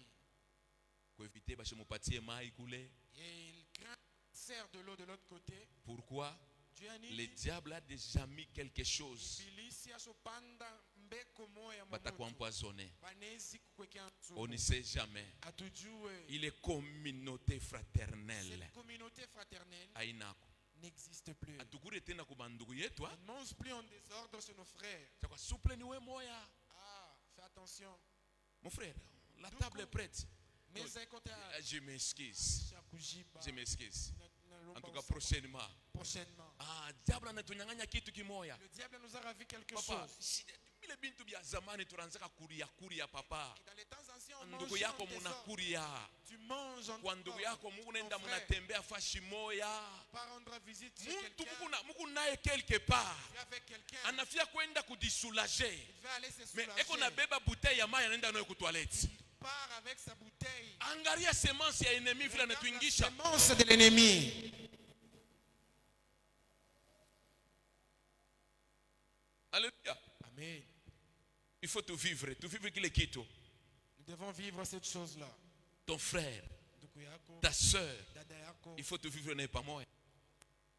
Speaker 2: Pour éviter bache mupatie mai kule.
Speaker 1: Et il craint, sert de l'eau de l'autre côté.
Speaker 2: Pourquoi?
Speaker 1: Dieu a
Speaker 2: Le
Speaker 1: dit,
Speaker 2: diable a déjà mis quelque chose.
Speaker 1: ibilisi ashopanda mbeko moya
Speaker 2: Batakuwa
Speaker 1: mwamutu.
Speaker 2: empoisonné.
Speaker 1: Banezi kukwekea
Speaker 2: On ne
Speaker 1: nchupa.
Speaker 2: sait jamais.
Speaker 1: Atujue.
Speaker 2: Il est communauté fraternelle.
Speaker 1: Cette communauté fraternelle
Speaker 2: Ainako.
Speaker 1: n'existe plus.
Speaker 2: Atukure tena kubandugu yetu.
Speaker 1: On ne mange plus en désordre chez nos frères.
Speaker 2: Kwa souple niwe moya.
Speaker 1: Ah, fais attention.
Speaker 2: Mon frère, la table est prête.
Speaker 1: Mais c'est quand
Speaker 2: Je m'excuse. Je m'excuse. En tout cas, prochainement.
Speaker 1: Prochainement.
Speaker 2: Ah, diable anatunyang'anya kitu kimoya.
Speaker 1: Le diable nous a ravi quelque
Speaker 2: Papa,
Speaker 1: chose.
Speaker 2: vile bintu bya zamani tunaanzaka kuria papa.
Speaker 1: Et dans les temps anciens, on
Speaker 2: Ndugu
Speaker 1: mangeait
Speaker 2: yako
Speaker 1: en désordre.
Speaker 2: munakuria.
Speaker 1: Tu manges en
Speaker 2: Kwa ndugu
Speaker 1: désordre.
Speaker 2: yako Mungu nenda
Speaker 1: Ton frère
Speaker 2: munatembea fashi moya.
Speaker 1: part rendre visite chez
Speaker 2: Muntu
Speaker 1: quelqu'un.
Speaker 2: Mungu naye quelque part.
Speaker 1: Tu es avec quelqu'un.
Speaker 2: Anafia kwenda kudisoulager.
Speaker 1: Il va aller se
Speaker 2: Mais
Speaker 1: soulager.
Speaker 2: eko nabeba bouteille ya maji anaenda nayo ku toilette.
Speaker 1: Il part avec sa bouteille.
Speaker 2: Angalia semence ya enemy vile
Speaker 1: Regarde la
Speaker 2: anatuingisha.
Speaker 1: sémence de l'ennemi.
Speaker 2: Alléluia.
Speaker 1: Amen.
Speaker 2: Il faut tout vivre kile kitu.
Speaker 1: Nous devons vivre cette chose-là.
Speaker 2: Ton frère,
Speaker 1: Ndugu yako,
Speaker 2: ta sœur,
Speaker 1: dada yako,
Speaker 2: il faut tout vivre naye pamoja.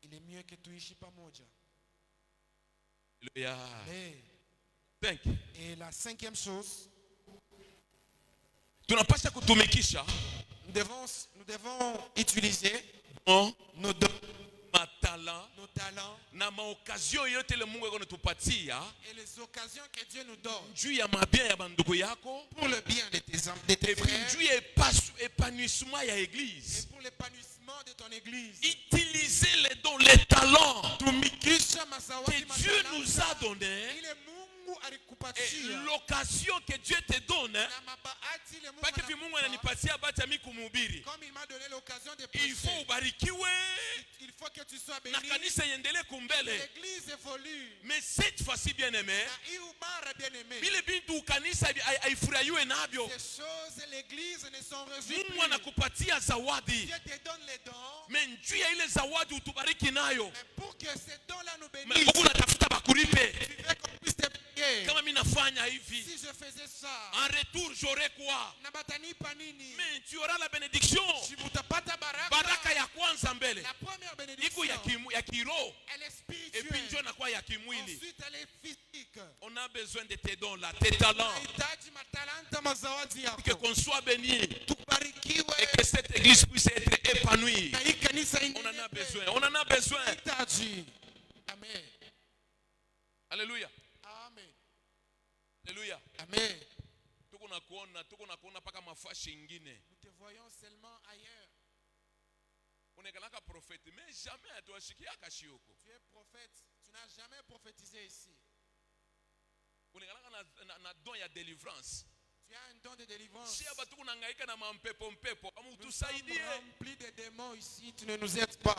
Speaker 1: il est mieux que tuishi pamoja.
Speaker 2: Alléluia.
Speaker 1: Mais,
Speaker 2: 5.
Speaker 1: et la cinquième chose,
Speaker 2: Tunapasha kutumikisha
Speaker 1: nous devons utiliser
Speaker 2: bon
Speaker 1: nos dons,
Speaker 2: matalent
Speaker 1: nos talents
Speaker 2: na maokazio yote ile Mungu akotupatia
Speaker 1: et les occasions que Dieu nous donne
Speaker 2: juu ya mabia ya bandugu yako
Speaker 1: pour le bien de tes
Speaker 2: et puis
Speaker 1: frères
Speaker 2: juu ya épanouissement ya
Speaker 1: et
Speaker 2: église.
Speaker 1: pour l'épanouissement de ton église.
Speaker 2: Utiliser les dons, les talents
Speaker 1: Tumikisha masawati
Speaker 2: que Dieu nous a donnés
Speaker 1: ile Mungu
Speaker 2: et
Speaker 1: alikupatia
Speaker 2: l'occasion que Dieu te donne.
Speaker 1: na mabahati ile Mungu
Speaker 2: Paki hivi Mungu
Speaker 1: anakupa.
Speaker 2: ananipatia bahati ya mimi kumhubiri.
Speaker 1: Comme il m'a donné l'occasion de
Speaker 2: Il faut
Speaker 1: prêcher,
Speaker 2: ubarikiwe
Speaker 1: il faut que tu sois
Speaker 2: na
Speaker 1: béni.
Speaker 2: kanisa iendelee kumbele.
Speaker 1: L'église évolue.
Speaker 2: Mais cette fois-ci bien aimé,
Speaker 1: Na hii ubara bien aimé.
Speaker 2: vile bintu kanisa haifurahiwe navyo.
Speaker 1: Ces choses, l'église ne sont réjouies
Speaker 2: Mungu
Speaker 1: plus.
Speaker 2: anakupatia zawadi.
Speaker 1: Dieu te donne les dons,
Speaker 2: Mais njuu ya ile zawadi utubariki nayo.
Speaker 1: mais pour que ces dons-là nous
Speaker 2: Mais
Speaker 1: bénissent,
Speaker 2: Mungu natafuta bakuripe.
Speaker 1: tu veux qu'on puisse te payer.
Speaker 2: Kama mimi nafanya hivi,
Speaker 1: Si je faisais ça,
Speaker 2: en retour j'aurai quoi?
Speaker 1: na batanipa nini?
Speaker 2: Mais tu auras la bénédiction.
Speaker 1: Si utapata baraka,
Speaker 2: Baraka ya kwanza mbele.
Speaker 1: la première
Speaker 2: Iko
Speaker 1: bénédiction,
Speaker 2: ya kiroho.
Speaker 1: elle est
Speaker 2: Et puis njoo
Speaker 1: spirituelle.
Speaker 2: inakuwa ya kimwili.
Speaker 1: Ensuite, elle est physique.
Speaker 2: On a besoin de tes dons là, tes talents.
Speaker 1: Nahitaji matalanta mazawadi
Speaker 2: Que
Speaker 1: yako.
Speaker 2: qu'on soit béni.
Speaker 1: Tubarikiwe
Speaker 2: Et que cette église puisse être épanouie.
Speaker 1: na hii kanisa
Speaker 2: On en a besoin. On en a besoin.
Speaker 1: Nahitaji. Amen.
Speaker 2: Alléluia.
Speaker 1: Amen.
Speaker 2: Alléluia.
Speaker 1: Amen.
Speaker 2: Tuko na kuona paka mafashi ingine.
Speaker 1: Nous te voyons seulement ailleurs.
Speaker 2: Unekalaka prophète mais jamais atuashikia kashioko.
Speaker 1: Tu es prophète. Tu n'as jamais prophétisé ici.
Speaker 2: unaangalia na don ya délivrance.
Speaker 1: Tu as un don de délivrance.
Speaker 2: Si abatu kunangaika na mampepo mpepo, kama
Speaker 1: Nous sommes
Speaker 2: utusaidie.
Speaker 1: remplis de démons ici, tu ne nous aides pas.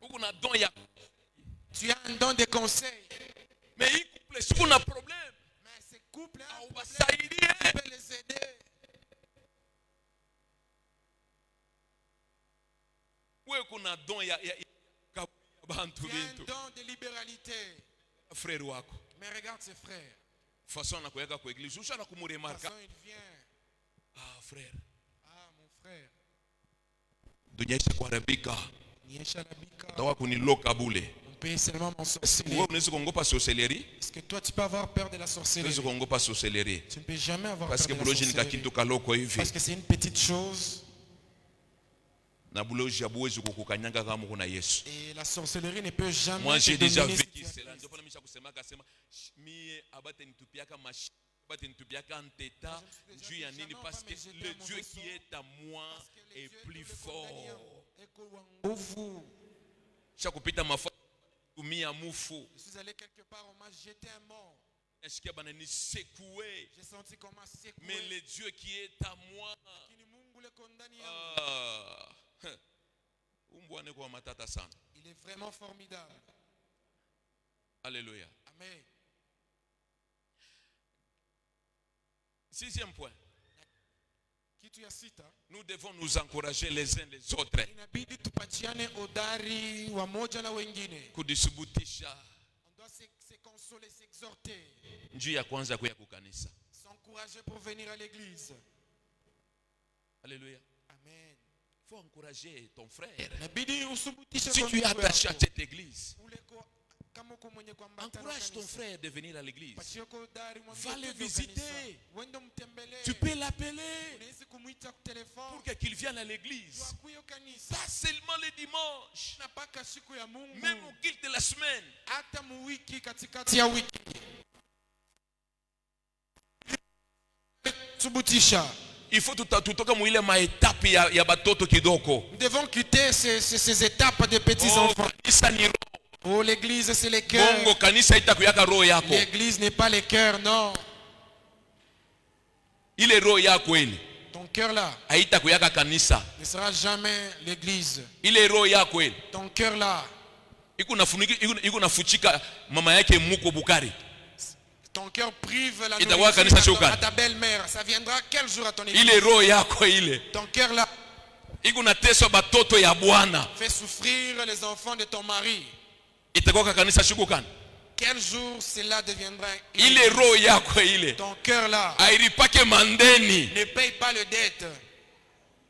Speaker 2: Uko na don ya.
Speaker 1: Tu as un don de conseil.
Speaker 2: Mais il couple si kuna problème.
Speaker 1: Mais ces couples, hein, tu
Speaker 2: Ubasaidie.
Speaker 1: peux les aider.
Speaker 2: Wewe kuna don ya bantu
Speaker 1: Tu as un
Speaker 2: bintu.
Speaker 1: don de libéralité.
Speaker 2: Frère wako.
Speaker 1: Mais regarde ses frères.
Speaker 2: Façon anakuweka kwa église. Usha na
Speaker 1: De toute
Speaker 2: kumuremarka.
Speaker 1: façon, il vient.
Speaker 2: Ah frère.
Speaker 1: Ah, mon frère.
Speaker 2: Dunia isha kuharibika.
Speaker 1: Niesha Labika.
Speaker 2: Tawa kuniloka bule.
Speaker 1: On peut seulement m'en sorceler.
Speaker 2: Wewe unaweza kuongopa sorcellerie?
Speaker 1: Est-ce que toi, tu peux avoir peur de la sorcellerie?
Speaker 2: Unaweza kuongopa sorcellerie.
Speaker 1: Tu ne peux jamais avoir
Speaker 2: Parce
Speaker 1: peur
Speaker 2: que
Speaker 1: de la
Speaker 2: buloji ni
Speaker 1: sorcellerie.
Speaker 2: kakitu kaloko hivi.
Speaker 1: Parce que c'est une petite chose.
Speaker 2: Na buloji abuwezi kukukanyanga kama kuna Yesu.
Speaker 1: Et la sorcellerie ne peut jamais
Speaker 2: Moi j'ai
Speaker 1: te
Speaker 2: déjà
Speaker 1: dominer si
Speaker 2: vécu
Speaker 1: tu as
Speaker 2: cela.
Speaker 1: Christ.
Speaker 2: Ndio pale misha kusema akasema mie abate nitupiaka mashi abate nitupiaka nteta juu ya nini parce que le Dieu qui est à moi
Speaker 1: Parce que le
Speaker 2: est
Speaker 1: Dieu
Speaker 2: plus
Speaker 1: qui le
Speaker 2: fort.
Speaker 1: condamne, eko wa nguvu.
Speaker 2: Cha kupita mafa tumia mufu.
Speaker 1: Je suis allé quelque part, on m'a jeté un mort.
Speaker 2: Nasikia bana ni secoué.
Speaker 1: J'ai senti qu'on m'a secoué.
Speaker 2: Mais le Dieu qui est à moi.
Speaker 1: Lakini Mungu le condamne yangu.
Speaker 2: Ah. Umbwane kwa matata sana.
Speaker 1: Il est vraiment formidable.
Speaker 2: Alléluia.
Speaker 1: Amen.
Speaker 2: Sixième point.
Speaker 1: Kitu ya sita,
Speaker 2: Nous devons nous encourager les uns les autres.
Speaker 1: inabidi tupatiane udari wa moja na wengine.
Speaker 2: Kudisubutisha.
Speaker 1: On doit se consoler, s'exhorter,
Speaker 2: Njia ya kwanza kuya kukanisa.
Speaker 1: s'encourager pour venir à l'église.
Speaker 2: Alléluia.
Speaker 1: Amen.
Speaker 2: Il faut encourager ton frère.
Speaker 1: Inabidi usubutishe
Speaker 2: Si
Speaker 1: kwa
Speaker 2: tu es
Speaker 1: ndugu
Speaker 2: attaché à
Speaker 1: yako.
Speaker 2: cette église,
Speaker 1: Uleko kama uko mwenye kuambatana na
Speaker 2: encourage ton
Speaker 1: kanisa.
Speaker 2: frère de venir à l'église.
Speaker 1: Patie ko udari, mwambie
Speaker 2: Va le
Speaker 1: twende
Speaker 2: visiter.
Speaker 1: kanisa. Uende mtembelee.
Speaker 2: Tu peux l'appeler
Speaker 1: Unaweza kumuita kwa
Speaker 2: pour
Speaker 1: telefone.
Speaker 2: qu'il vienne à l'église.
Speaker 1: Akuyo kanisa.
Speaker 2: Pas seulement le dimanche,
Speaker 1: Na paka siku ya Mungu.
Speaker 2: même au culte de la semaine.
Speaker 1: Hata muwiki katikati ya wiki. Subutisha.
Speaker 2: Il faut tutoka mwile maetape ya batoto kidoko.
Speaker 1: Nous devons quitter ces étapes de petits
Speaker 2: Oh,
Speaker 1: enfants.
Speaker 2: kanisa ni roho.
Speaker 1: Oh, l'église, c'est les cœurs.
Speaker 2: Bongo kanisa itakuyaka roho yako.
Speaker 1: L'église n'est pas les cœurs, non.
Speaker 2: Ile roho yako ile
Speaker 1: Ton cœur là
Speaker 2: haitakuyaka kanisa.
Speaker 1: ne sera jamais l'église.
Speaker 2: Ile roho yako ile
Speaker 1: Ton cœur là,
Speaker 2: iko nafuchika mama yake muko Bukari.
Speaker 1: ton cœur prive la
Speaker 2: Itakuwa kanisa
Speaker 1: nourriture
Speaker 2: shukani.
Speaker 1: à ta belle-mère. Ça viendra quel jour à ton église?
Speaker 2: Ile roho yako ile
Speaker 1: Ton cœur là
Speaker 2: iko nateswa batoto ya Bwana.
Speaker 1: fait souffrir les enfants de ton mari.
Speaker 2: Itakuwa kanisa shukani.
Speaker 1: Quel jour cela deviendra une
Speaker 2: Ile
Speaker 1: église?
Speaker 2: roho yako ile
Speaker 1: Ton cœur là
Speaker 2: ailipake mandeni.
Speaker 1: ne paye pas le dette.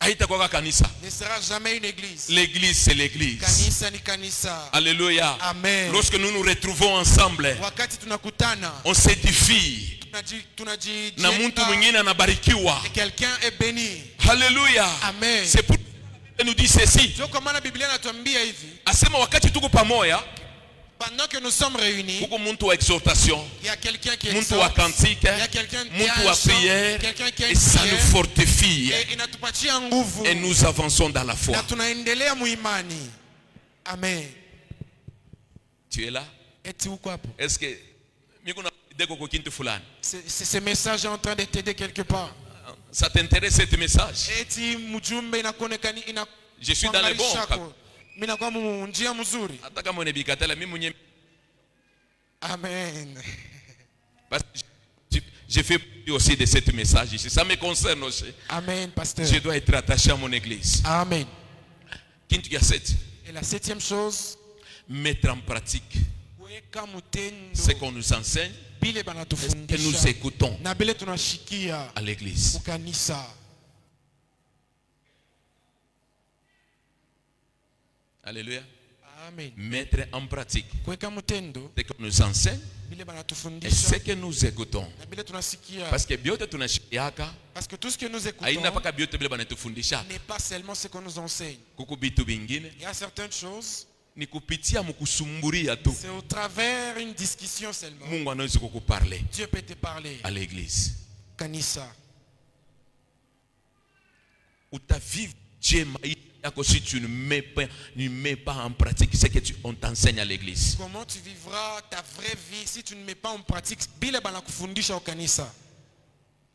Speaker 2: Haitakuwa kanisa.
Speaker 1: Ne sera jamais une église.
Speaker 2: L'église c'est l'église.
Speaker 1: Kanisa ni kanisa.
Speaker 2: Alléluia.
Speaker 1: Amen.
Speaker 2: Lorsque nous nous retrouvons ensemble,
Speaker 1: Wakati tunakutana
Speaker 2: on s'édifie na mtu mwingine anabarikiwa.
Speaker 1: quelqu'un est béni.
Speaker 2: Alléluia.
Speaker 1: Amen.
Speaker 2: C'est pour elle nous dit ceci.
Speaker 1: Sio kwa maana Biblia inatuambia hivi,
Speaker 2: Asema wakati tuko pamoja,
Speaker 1: pendant que nous sommes réunis,
Speaker 2: kuko muntu wa exhortation,
Speaker 1: il y a quelqu'un qui
Speaker 2: muntu wa
Speaker 1: exhorte,
Speaker 2: cantique,
Speaker 1: il y a quelqu'un qui
Speaker 2: muntu
Speaker 1: a
Speaker 2: wa
Speaker 1: un chant,
Speaker 2: prière,
Speaker 1: quelqu'un qui a
Speaker 2: et
Speaker 1: une
Speaker 2: ça nous
Speaker 1: prière,
Speaker 2: fortifie
Speaker 1: et inatupatia nguvu
Speaker 2: et nous avançons dans la foi.
Speaker 1: na tunaendelea muimani. Amen.
Speaker 2: Tu es là?
Speaker 1: Eti uko hapo?
Speaker 2: Est-ce que miko na deko kwa kintu fulani?
Speaker 1: Ce message est en train de t'aider quelque part.
Speaker 2: Ça t'intéresse ce message?
Speaker 1: Eti mjumbe inakuonekani
Speaker 2: Je suis dans le bon.
Speaker 1: Mimi nakuwa njia mzuri.
Speaker 2: Hata kama unabikatala mimi mwenyewe
Speaker 1: Amen.
Speaker 2: parce que je fais partie aussi de ce message ici. Ça me concerne aussi.
Speaker 1: Amen, pasteur.
Speaker 2: Je dois être attaché à mon église.
Speaker 1: Amen.
Speaker 2: Kintu ya 7.
Speaker 1: Et la septième chose,
Speaker 2: Mettre en pratique
Speaker 1: kuweka mtendo
Speaker 2: ce qu'on nous enseigne
Speaker 1: bile
Speaker 2: et que
Speaker 1: banatufundisha
Speaker 2: nous écoutons
Speaker 1: na bile tunashikia
Speaker 2: à l'église.
Speaker 1: kukanisa.
Speaker 2: Alléluia.
Speaker 1: Amen.
Speaker 2: Mettre en pratique
Speaker 1: Kuweka mtendo
Speaker 2: ce qu'on nous enseigne
Speaker 1: bile
Speaker 2: et ce
Speaker 1: banatufundisha
Speaker 2: que nous écoutons.
Speaker 1: na bile tunasikia,
Speaker 2: Parce que biote tunashikiaka
Speaker 1: parce que tout ce que nous
Speaker 2: aina
Speaker 1: écoutons
Speaker 2: paka biote bile banatufundisha.
Speaker 1: n'est pas seulement ce qu'on nous enseigne.
Speaker 2: Kuku bitu bingine
Speaker 1: Il y a certaines choses,
Speaker 2: ni kupitia mkusumburia tu.
Speaker 1: c'est au travers une discussion seulement.
Speaker 2: Mungu anaweza kukuparler
Speaker 1: Dieu peut te parler.
Speaker 2: à l'église.
Speaker 1: Kanisa.
Speaker 2: Utavive jema Si tu ne mets pas en pratique ce que on t'enseigne à l'église.
Speaker 1: Comment tu vivras ta vraie vie si tu ne mets pas en pratique bila banakufundisha au kanisa?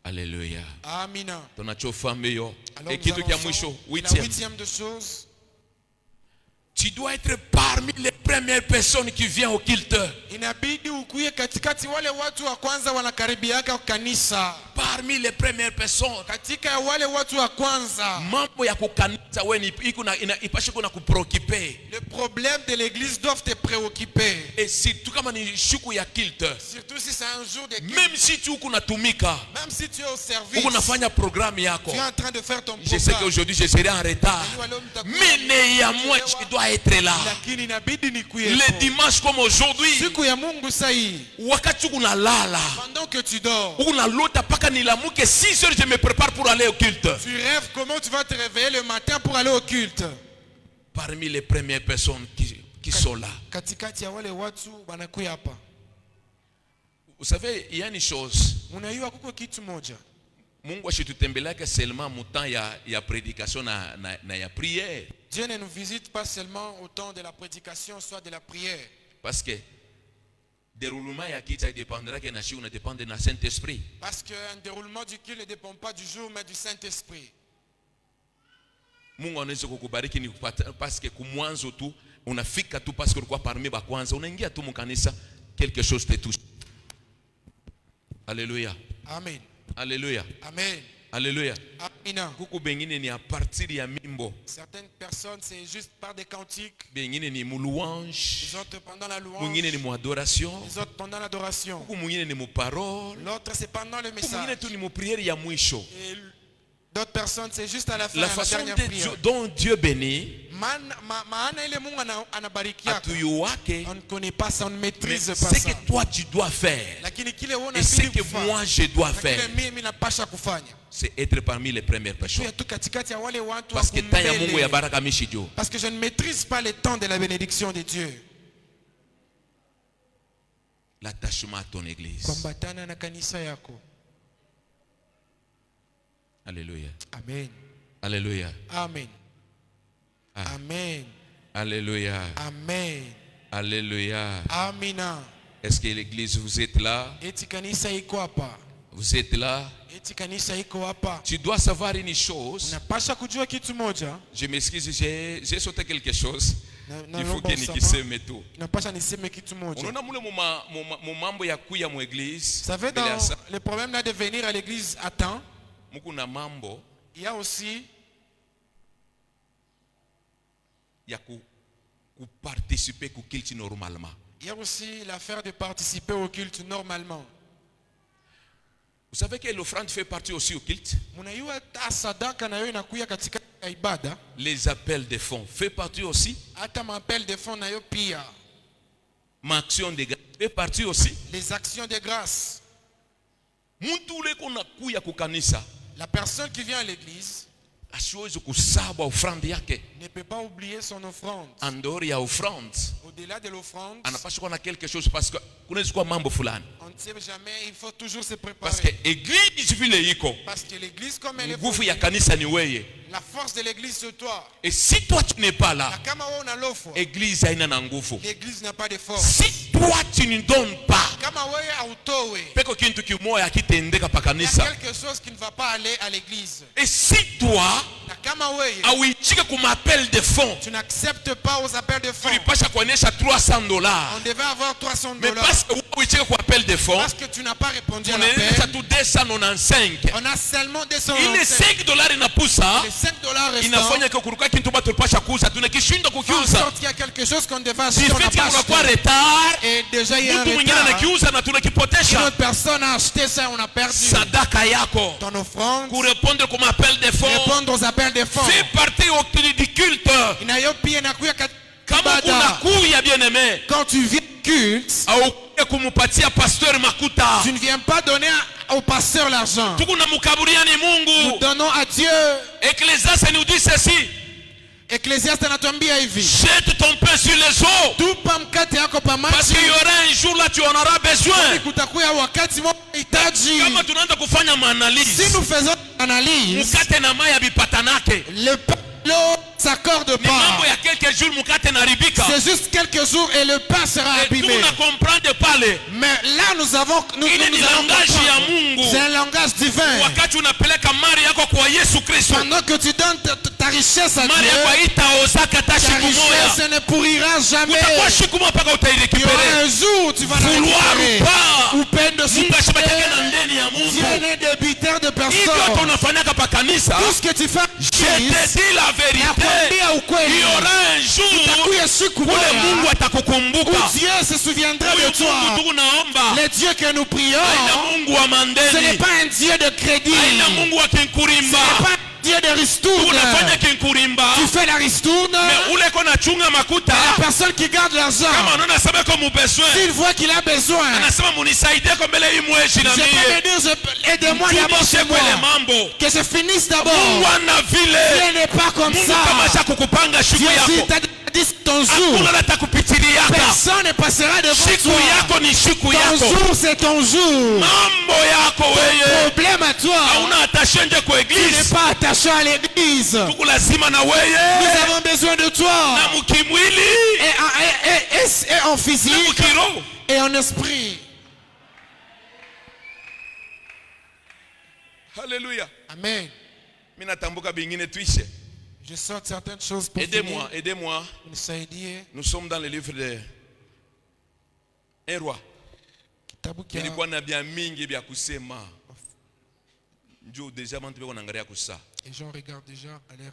Speaker 2: Alléluia.
Speaker 1: Amina.
Speaker 2: Alors,
Speaker 1: Alors,
Speaker 2: et qui
Speaker 1: nous
Speaker 2: la
Speaker 1: avançons. La huitième de choses.
Speaker 2: Tu dois être parmi les premières personnes qui viennent au culte.
Speaker 1: Inabidi ukuye katikati wale watu wa kwanza wanakaribiaka kanisa.
Speaker 2: Parmi les premières personnes.
Speaker 1: Katika wale watu wa kwanza.
Speaker 2: Mambo ya kukanisa wewe ipashe kuna kupreoccuper.
Speaker 1: Le problème de l'église doit te préoccuper.
Speaker 2: Et surtout kama ni siku ya culte.
Speaker 1: Surtout si c'est un jour de culte.
Speaker 2: Même si tu unatumika.
Speaker 1: Même si tu es au service.
Speaker 2: Unafanya programme yako.
Speaker 1: Tu es en train de faire ton programme.
Speaker 2: Je sais qu'aujourd'hui je serai en retard. Mais néanmoins tu dois être là. Le dimanche comme aujourd'hui.
Speaker 1: Pendant que tu dors.
Speaker 2: Que 6 heures je me prépare pour aller au culte.
Speaker 1: Tu rêves comment tu vas te réveiller le matin pour aller au culte.
Speaker 2: Parmi les premières personnes qui sont là. Vous savez, il y a une chose. Mungu ashitutembelea seulement mu temps ya prédication na ya prière.
Speaker 1: Dieu ne nous visite pas seulement au temps de la prédication, soit de la prière.
Speaker 2: Parce que déroulement ya kitu dépendra que na shi on dépend de Saint-Esprit.
Speaker 1: Parce que un déroulement du culte ne dépend pas du jour mais du Saint-Esprit.
Speaker 2: Mungu anaweza kukubariki ni parce que kumwanzo tu unafika tu parce que ulikuwa parmi ba kwanza unaingia tu mkanisa quelque chose te touche. Alléluia.
Speaker 1: Amen.
Speaker 2: Alléluia.
Speaker 1: Amen.
Speaker 2: Alléluia.
Speaker 1: Amina.
Speaker 2: Kuku bengine ni à partir ya mimbo.
Speaker 1: Certaines personnes c'est juste par des cantiques.
Speaker 2: Bengine ni mu louange.
Speaker 1: Les autres pendant la louange.
Speaker 2: Mwingine ni mu adoration.
Speaker 1: Les autres pendant l'adoration.
Speaker 2: Kuku mwingine ni mu parole.
Speaker 1: L'autre c'est pendant le message.
Speaker 2: Mwingine tu ni mu prière ya mwisho.
Speaker 1: Et d'autres personnes c'est juste à la fin
Speaker 2: la
Speaker 1: de la
Speaker 2: façon
Speaker 1: dernière prière.
Speaker 2: dont Dieu bénit.
Speaker 1: On ne connaît pas ça, on ne maîtrise pas
Speaker 2: ça. Ce
Speaker 1: ça.
Speaker 2: que toi tu dois faire et ce que moi je dois faire, c'est être parmi les premières personnes. Parce que
Speaker 1: je ne maîtrise pas les temps de la bénédiction de Dieu.
Speaker 2: L'attachement à ton église. Alléluia.
Speaker 1: Amen.
Speaker 2: Alléluia.
Speaker 1: Amen.
Speaker 2: Ah.
Speaker 1: Amen.
Speaker 2: Alléluia.
Speaker 1: Amen.
Speaker 2: Alléluia.
Speaker 1: Amina.
Speaker 2: Est-ce que l'église vous êtes là? Vous êtes là? Tu dois savoir une chose. Je m'excuse, j'ai sauté quelque chose. Il faut que nikiseme tout.
Speaker 1: Vous savez, dans le problème là de venir à l'église à temps, il y a aussi
Speaker 2: participer au culte normalement.
Speaker 1: Il y a aussi l'affaire de participer au culte normalement.
Speaker 2: Vous savez que l'offrande fait partie aussi au culte. Les appels de fonds fait partie aussi. Ma action de grâce fait partie aussi.
Speaker 1: Les actions de grâce. La personne qui vient à l'église ne peut pas oublier son offrande. Au-delà de l'offrande, on ne sait jamais, il faut toujours se préparer. Parce que l'église comme elle est, la force de l'église c'est toi.
Speaker 2: Et si toi tu n'es pas là, l'église
Speaker 1: n'a pas de force.
Speaker 2: Si toi tu ne donnes pas,
Speaker 1: il y a quelque chose qui ne va pas aller à l'église.
Speaker 2: Et si toi
Speaker 1: tu n'acceptes pas aux appels de fonds, on devait avoir $300.
Speaker 2: Mais parce
Speaker 1: que tu n'as pas répondu à l'appel, on a seulement $295. Les $5 restants, il y a quelque chose qu'on devait acheter, on n'a pas acheté. Et déjà il y a un retard. Une autre personne a acheté ça, on a perdu. Ton offrande, répondre aux appels de fonds,
Speaker 2: fait partie du culte.
Speaker 1: Quand tu viens au culte, tu ne viens pas donner au pasteur l'argent. Nous donnons à Dieu.
Speaker 2: Ecclésiaste nous dit ceci.
Speaker 1: Ecclésiaste anatuambia hivi.
Speaker 2: Jette ton pain sur les eaux.
Speaker 1: Tupa mkate yako pa maji.
Speaker 2: Parce qu'il y aura un jour là tu en auras besoin.
Speaker 1: Kutakuwa wakati mmoja unahitaji.
Speaker 2: Kama tunaanza kufanya maanalyse.
Speaker 1: Si nous faisons analyse,
Speaker 2: mkate na mai habipatanake.
Speaker 1: L'eau s'accorde
Speaker 2: Ni mambo
Speaker 1: pas.
Speaker 2: ya quelques jours mukate naribika.
Speaker 1: C'est juste quelques jours et le pain sera
Speaker 2: Et
Speaker 1: abîmé.
Speaker 2: nous comprendre pale.
Speaker 1: Mais là, nous avons
Speaker 2: Ile ni langage ya Mungu.
Speaker 1: c'est un langage divin.
Speaker 2: Wakati unapeleka mali yako kwa Yesu Kristo.
Speaker 1: Pendant que tu donnes ta richesse à
Speaker 2: Mali yako
Speaker 1: Dieu,
Speaker 2: itaozaka hata
Speaker 1: ta
Speaker 2: siku
Speaker 1: richesse
Speaker 2: moja.
Speaker 1: ne pourrira jamais.
Speaker 2: Utakuwa siku moja mpaka
Speaker 1: Il y aura
Speaker 2: utairekipere.
Speaker 1: un jour où tu vas la
Speaker 2: Vouloir
Speaker 1: récupérer.
Speaker 2: ou pas.
Speaker 1: Ou peine de
Speaker 2: Mungu ashabataka na
Speaker 1: supplier.
Speaker 2: ndeni ya
Speaker 1: Dieu
Speaker 2: Mungu.
Speaker 1: n'est débiteur de
Speaker 2: Hivyo
Speaker 1: personne.
Speaker 2: tunafanyaka pa kanisa.
Speaker 1: Tout ce que tu fais,
Speaker 2: Je te dis la vérité.
Speaker 1: nakwambia
Speaker 2: Il
Speaker 1: ukweli.
Speaker 2: y aura un jour
Speaker 1: Utakuya siku
Speaker 2: ule
Speaker 1: moja
Speaker 2: Mungu atakukumbuka.
Speaker 1: où Dieu se souviendra
Speaker 2: Huyu
Speaker 1: de toi.
Speaker 2: Mungu tunaomba.
Speaker 1: Le Dieu que nous prions,
Speaker 2: Haina Mungu wa
Speaker 1: ce n'est
Speaker 2: mandeni.
Speaker 1: pas un Dieu de crédit.
Speaker 2: Haina Mungu wa
Speaker 1: Ce
Speaker 2: kinkurimba.
Speaker 1: n'est pas un Dieu de ristourne.
Speaker 2: Unafanya kinkurimba.
Speaker 1: Tu fais la ristourne,
Speaker 2: Mais ule kona chunga makuta.
Speaker 1: la personne qui garde l'argent,
Speaker 2: Kama unaona sema kwa mbesoin.
Speaker 1: s'il voit qu'il a besoin,
Speaker 2: Anasema munisaidie kwa mbele hii mwezi
Speaker 1: je
Speaker 2: na
Speaker 1: peux me
Speaker 2: mie.
Speaker 1: dire, aidez-moi d'abord
Speaker 2: Tumishe
Speaker 1: chez moi.
Speaker 2: kwele mambo.
Speaker 1: Que je finisse d'abord.
Speaker 2: Mungu ana vile.
Speaker 1: Dieu n'est pas comme
Speaker 2: Mungu kama
Speaker 1: ça.
Speaker 2: cha kukupanga siku
Speaker 1: Dieu, si
Speaker 2: yako.
Speaker 1: t'as dit ton jour,
Speaker 2: Hakuna hata kupitiliaka.
Speaker 1: personne ne passera devant
Speaker 2: Siku
Speaker 1: toi.
Speaker 2: yako ni siku
Speaker 1: Ton
Speaker 2: yako.
Speaker 1: jour, c'est ton jour.
Speaker 2: Mambo yako weye.
Speaker 1: Problème à toi.
Speaker 2: Hauna attaché nje kwa
Speaker 1: Tu n'es
Speaker 2: eglise.
Speaker 1: pas attaché à l'église.
Speaker 2: Tuko lazima na
Speaker 1: Nous
Speaker 2: weye.
Speaker 1: avons besoin de
Speaker 2: Na
Speaker 1: toi.
Speaker 2: mukimwili.
Speaker 1: Et en
Speaker 2: Na
Speaker 1: physique
Speaker 2: mukiro.
Speaker 1: et en esprit.
Speaker 2: Hallelujah.
Speaker 1: Amen.
Speaker 2: Mimi natambuka bingine tuishe.
Speaker 1: Je sorte certaines choses pour
Speaker 2: Aidez-moi,
Speaker 1: finir.
Speaker 2: aidez-moi.
Speaker 1: Nisaidie.
Speaker 2: Nous sommes dans le livre de Un roi.
Speaker 1: Kitabu kia
Speaker 2: Nilikuwa na bia mingi bia kusema. Ndio déjà bantu beko naangalia kusa.
Speaker 1: les gens regardent déjà à l'air.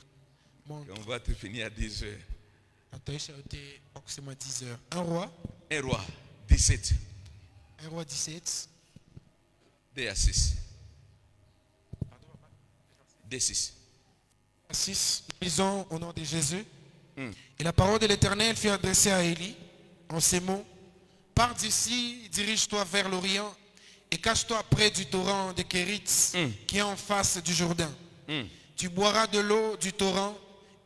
Speaker 1: Mon
Speaker 2: On va te finir à 10 heures.
Speaker 1: ataisha yote kwa kusema 10 heures. Un roi,
Speaker 2: Un roi 17
Speaker 1: un roi 17.
Speaker 2: D à 6. D6.
Speaker 1: 6. Lisons au nom de Jésus. Et la parole de l'Éternel fut adressée à Élie en ces mots. Pars d'ici, dirige-toi vers l'Orient et cache-toi près du torrent de Kéritz qui est en face du Jourdain. Tu boiras de l'eau du torrent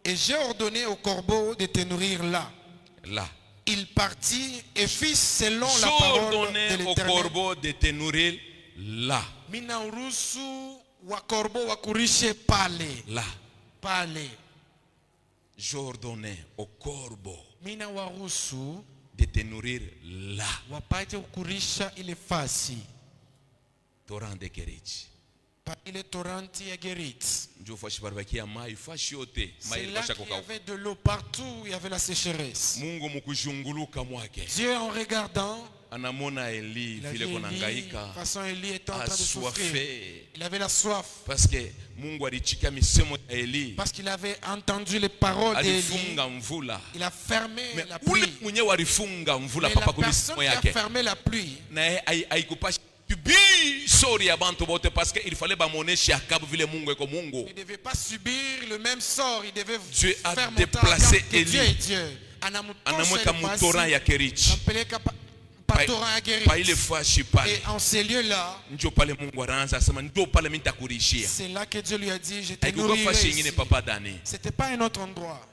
Speaker 1: et j'ai ordonné au corbeau de te nourrir là.
Speaker 2: Là.
Speaker 1: Il partit et fit selon la
Speaker 2: J'ai
Speaker 1: parole de
Speaker 2: ordonné au
Speaker 1: l'Éternel.
Speaker 2: corbeau de te nourrir là.
Speaker 1: Mina uruhusu wa korbo wakurishe pale.
Speaker 2: Là.
Speaker 1: Pale.
Speaker 2: J'ai ordonné au corbeau
Speaker 1: Mina waruhusu
Speaker 2: de te nourrir là.
Speaker 1: wapate kukurisha ile fasi.
Speaker 2: Torrent de Kerich.
Speaker 1: Pa ile toranti ya Gerit.
Speaker 2: Ndio fashi baribakia mai fashi yote. Mai
Speaker 1: C'est là
Speaker 2: fasha
Speaker 1: qu'il y
Speaker 2: kokauka.
Speaker 1: avait de l'eau partout, il y avait la sécheresse.
Speaker 2: Mungu mukujunguluka mwake.
Speaker 1: Dieu en regardant,
Speaker 2: Anamona Eli
Speaker 1: il a vu
Speaker 2: vile
Speaker 1: Élie,
Speaker 2: konangaika.
Speaker 1: de toute façon Élie était en train de souffrir.
Speaker 2: Assoiffé.
Speaker 1: Il avait la soif
Speaker 2: Parce que Mungu alichika misemo ya Eli.
Speaker 1: parce qu'il avait entendu les paroles d'Élie.
Speaker 2: Alifunga mvula.
Speaker 1: Il a fermé
Speaker 2: Mais
Speaker 1: la
Speaker 2: ule
Speaker 1: pluie.
Speaker 2: mwenyewe alifunga mvula
Speaker 1: Mais la
Speaker 2: papa kwa
Speaker 1: personne
Speaker 2: misemo
Speaker 1: qui a
Speaker 2: yake.
Speaker 1: fermé la pluie,
Speaker 2: Na haikupashi subir sori ya bantu bote parce que il fallait bamoneshe akabu vile Mungu eko Mungu.
Speaker 1: il ne devait pas subir le même sort. Il devait
Speaker 2: Dieu a
Speaker 1: faire monter en
Speaker 2: déplacé
Speaker 1: garde que Dieu
Speaker 2: Élie.
Speaker 1: est Dieu.
Speaker 2: Anamweka mutorant ya Kerich.
Speaker 1: Anampeleka pa torrent ya Gerit.
Speaker 2: Pa ile fashi pale.
Speaker 1: Et en ces lieux-là,
Speaker 2: Ndio pale Mungu anaanza asema ndio pale mimi nitakurishia.
Speaker 1: c'est là que Dieu lui a dit, je te
Speaker 2: Haikuwa
Speaker 1: nourrirai
Speaker 2: fashi
Speaker 1: ici.
Speaker 2: nyingine papa dani.
Speaker 1: C'était pas un autre endroit.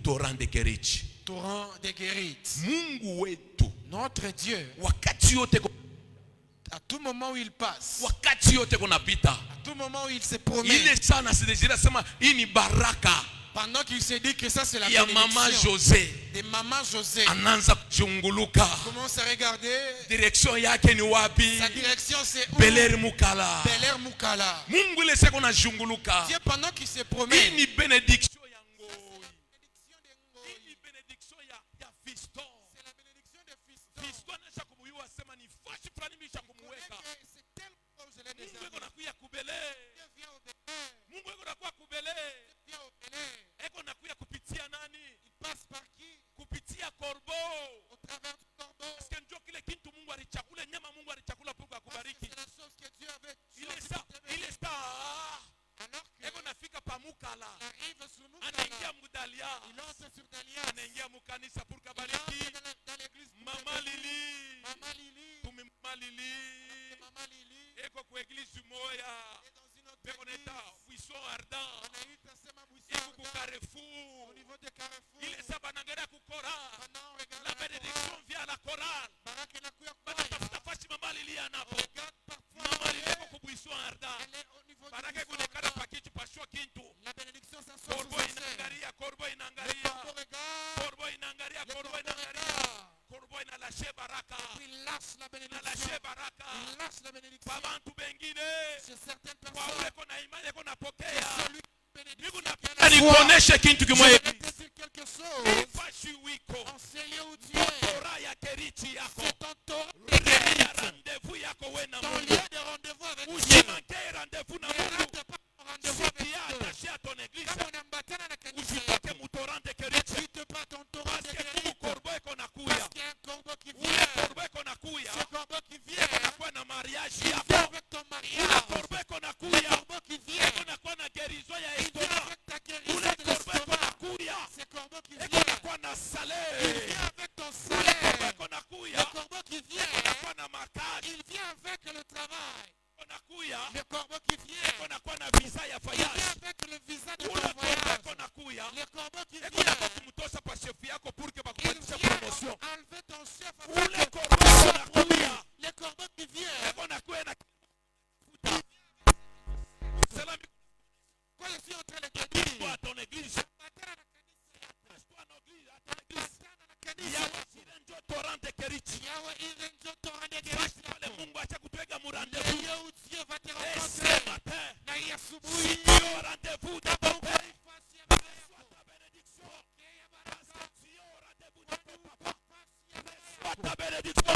Speaker 2: Torrent de Kerich.
Speaker 1: Torrent de Gerit.
Speaker 2: Mungu wetu
Speaker 1: Notre Dieu,
Speaker 2: wakati yote
Speaker 1: à tout moment où il passe,
Speaker 2: wakati yote kunapita.
Speaker 1: à tout moment où il se promène,
Speaker 2: Ile sana sidejira sema hii ni baraka
Speaker 1: pendant qu'il se dit que ça c'est la
Speaker 2: ya mama
Speaker 1: bénédiction
Speaker 2: José.
Speaker 1: de maman José,
Speaker 2: Anaanza kuchunguluka.
Speaker 1: commence à regarder,
Speaker 2: Direction yake ni wapi?
Speaker 1: sa direction c'est où?
Speaker 2: Beler Mukala.
Speaker 1: Bel Air Mukala.
Speaker 2: Mungu ile seko na chunguluka.
Speaker 1: Dieu pendant qu'il se
Speaker 2: Hii
Speaker 1: promène,
Speaker 2: ni benediction ya ngoi. Hii ni benediction ya fiston.
Speaker 1: c'est la bénédiction de Fiston.
Speaker 2: Fiston anesha kumuyua sema ni fashi fulani misha kumuweka.
Speaker 1: C'est tellement que je l'ai déjà
Speaker 2: Mungu eko nakuya kubele.
Speaker 1: Dieu vient au Bénin,
Speaker 2: Mungu eko nakuya kubele.
Speaker 1: Dieu vient au Bénin.
Speaker 2: Eko nakuya kupitia nani?
Speaker 1: Il passe par qui?
Speaker 2: Kupitia korbo.
Speaker 1: Au travers du corbeau.
Speaker 2: Parce que ndio kile kitu Mungu alichakula, nyama Mungu alichakula pour
Speaker 1: Parce que
Speaker 2: akubariki.
Speaker 1: c'est la chose que Dieu avait
Speaker 2: Ile sa, ile sa.
Speaker 1: alors
Speaker 2: Eko nafika pamukala.
Speaker 1: qu'il arrive sur nous,
Speaker 2: Anaingia mgudalia.
Speaker 1: il entre sur Dalia,
Speaker 2: Anaingia mukanisa pour
Speaker 1: il
Speaker 2: kabariki.
Speaker 1: entre dans l'église.
Speaker 2: Mama Lili.
Speaker 1: Mama Lili,
Speaker 2: Tumi Mama Lili.
Speaker 1: Mama Lili
Speaker 2: Eko kwa eglise moya.
Speaker 1: est dans une autre
Speaker 2: Peko
Speaker 1: église.
Speaker 2: neta buisson ardent.
Speaker 1: On a eu Tassema
Speaker 2: Eko
Speaker 1: Bouissard
Speaker 2: ku Carrefour.
Speaker 1: au niveau de Carrefour.
Speaker 2: Ile sa banangera kukora.
Speaker 1: Pendant on regarde
Speaker 2: La bénédiction vient à la chorale.
Speaker 1: Baraka na kuya
Speaker 2: Banatafuta fashi Mama Lili anapo.
Speaker 1: on regarde parfois
Speaker 2: Mama Lili eko ku buisson ardent.
Speaker 1: elle est au niveau
Speaker 2: Baraka
Speaker 1: du
Speaker 2: eko nekana pakitu pashwa kintu.
Speaker 1: la bénédiction s'assoit
Speaker 2: Korbo
Speaker 1: sur sa scène.
Speaker 2: inaangalia, korbo
Speaker 1: la bénédiction.
Speaker 2: Pabantu bengine.
Speaker 1: Chez certaines
Speaker 2: Kwa
Speaker 1: personnes,
Speaker 2: ule kona imani kona
Speaker 1: c'est
Speaker 2: pokea.
Speaker 1: celui qui bénédiction qui a la
Speaker 2: Nataka
Speaker 1: foi.
Speaker 2: nikuoneshe kitu
Speaker 1: Je
Speaker 2: kimoja
Speaker 1: vais
Speaker 2: hivi.
Speaker 1: te dire quelque chose.
Speaker 2: Ipashi wiko.
Speaker 1: En ce lieu où tu es,
Speaker 2: Torah ya kerichi yako.
Speaker 1: c'est ton Torah de
Speaker 2: Ya
Speaker 1: guérison.
Speaker 2: rendez-vous yako we na
Speaker 1: Ton
Speaker 2: Mungu.
Speaker 1: lieu de rendez-vous avec Dieu.
Speaker 2: Usimanke rendez-vous na
Speaker 1: Ne
Speaker 2: Mungu.
Speaker 1: rate pas ton rendez-vous avec
Speaker 2: Sikia
Speaker 1: Dieu.
Speaker 2: attaché à ton église.
Speaker 1: Kama unaambatana na kanisa
Speaker 2: Usipake
Speaker 1: yako,
Speaker 2: mutorante
Speaker 1: ne
Speaker 2: kerichi.
Speaker 1: quitte pas ton Torah
Speaker 2: Parce
Speaker 1: de
Speaker 2: que
Speaker 1: guérison.
Speaker 2: korbo iko nakuya.
Speaker 1: Parce qu'il y a un corbeau qui
Speaker 2: Ule
Speaker 1: vient.
Speaker 2: korbo iko nakuya.
Speaker 1: Ce corbeau qui vient,
Speaker 2: Kunakuwa na mariage
Speaker 1: il
Speaker 2: yako.
Speaker 1: vient avec ton
Speaker 2: Ule
Speaker 1: mariage.
Speaker 2: korbo iko
Speaker 1: Le
Speaker 2: nakuya.
Speaker 1: corbeau qui vient,
Speaker 2: Kunakuwa na gerizo ya
Speaker 1: il vient
Speaker 2: estomac.
Speaker 1: avec ta guérison
Speaker 2: Ule
Speaker 1: de
Speaker 2: korbo iko
Speaker 1: l'estomac.
Speaker 2: nakuya.
Speaker 1: Ce corbeau qui
Speaker 2: Eko
Speaker 1: vient,
Speaker 2: nakuwa na
Speaker 1: il
Speaker 2: salaire.
Speaker 1: vient avec ton
Speaker 2: Ule
Speaker 1: salaire.
Speaker 2: korbo iko nakuya.
Speaker 1: Le corbeau qui vient,
Speaker 2: Kunakuwa na makazi.
Speaker 1: il vient avec le travail.
Speaker 2: Eko nakuya.
Speaker 1: Le corbeau qui vient,
Speaker 2: Kunakuwa na visa ya
Speaker 1: il vient
Speaker 2: voyage.
Speaker 1: avec le visa de
Speaker 2: Ule
Speaker 1: ton
Speaker 2: korbo
Speaker 1: voyage.
Speaker 2: iko nakuya.
Speaker 1: Le corbeau qui
Speaker 2: Eko
Speaker 1: vient,
Speaker 2: nakuwa kumutosha pa chef yako pour que
Speaker 1: il
Speaker 2: bakupandishe
Speaker 1: vient
Speaker 2: promotion.
Speaker 1: enlever ton chef
Speaker 2: Ule
Speaker 1: afin que
Speaker 2: korbo
Speaker 1: tu
Speaker 2: iko
Speaker 1: sois promu.
Speaker 2: nakuya.
Speaker 1: Le corbeau qui vient,
Speaker 2: Eko nakuya na futa. Salam
Speaker 1: quoi je suis en train de te dire,
Speaker 2: kwa ton église.
Speaker 1: ambatana na kanisa yako.
Speaker 2: Kwa ton église, à ton église.
Speaker 1: Ambatana na kanisa
Speaker 2: Yawe
Speaker 1: yako.
Speaker 2: sirenjo torante kerichi.
Speaker 1: Yawe ile ndio Torah de
Speaker 2: Basi
Speaker 1: guérison
Speaker 2: pale
Speaker 1: yako.
Speaker 2: Mungu acha kutweka mu
Speaker 1: Le
Speaker 2: rendez-vous.
Speaker 1: lieu où Dieu va te
Speaker 2: Et
Speaker 1: rencontrer.
Speaker 2: ce matin,
Speaker 1: Na hii asubuhi,
Speaker 2: sio rendez-vous de ton père.
Speaker 1: nafasi ya baba
Speaker 2: Sois
Speaker 1: yako.
Speaker 2: ta bénédiction.
Speaker 1: Pokea
Speaker 2: Parce
Speaker 1: baraka.
Speaker 2: que sio rendez-vous de ton papa.
Speaker 1: Nafasi ya baba yako.
Speaker 2: Sois ta bénédiction.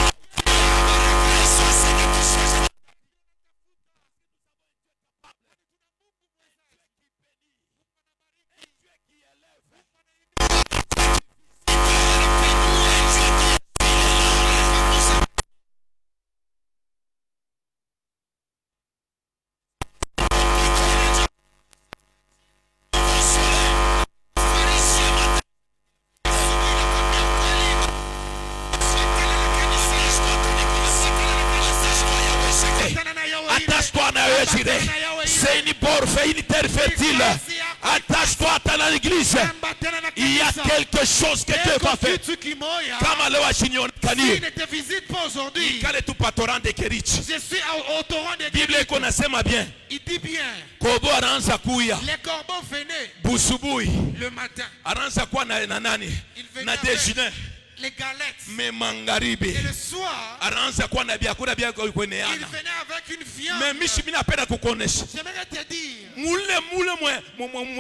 Speaker 2: Et Dieu qui élève. Attache-toi na wewe jire. C'est une borfe, une terre fertile. Attache-toi à l'église.
Speaker 1: Ambatana na
Speaker 2: Il y a
Speaker 1: kanisa.
Speaker 2: quelque chose que Dieu va faire.
Speaker 1: Kitu kimoya.
Speaker 2: Kama leo ashinionekani.
Speaker 1: S'il ne te visite pas aujourd'hui,
Speaker 2: Kale tu patoran de Kerichi.
Speaker 1: je suis au torrent de
Speaker 2: Biblia
Speaker 1: guérison.
Speaker 2: iko nasema bien.
Speaker 1: Il dit bien,
Speaker 2: Kobo anaanza kuya
Speaker 1: les corbeaux venaient
Speaker 2: busubuhi.
Speaker 1: le matin.
Speaker 2: Anaanza kuwa na nani?
Speaker 1: Il venait
Speaker 2: Na
Speaker 1: avec
Speaker 2: déjeuner.
Speaker 1: les galettes.
Speaker 2: Me magharibi.
Speaker 1: Et le soir,
Speaker 2: Anaanza kuwa na vyakula vya
Speaker 1: il
Speaker 2: kweneana.
Speaker 1: venait avec une viande.
Speaker 2: Me mishi mimi napenda kukuonesha.
Speaker 1: J'aimerais te dire,
Speaker 2: Mule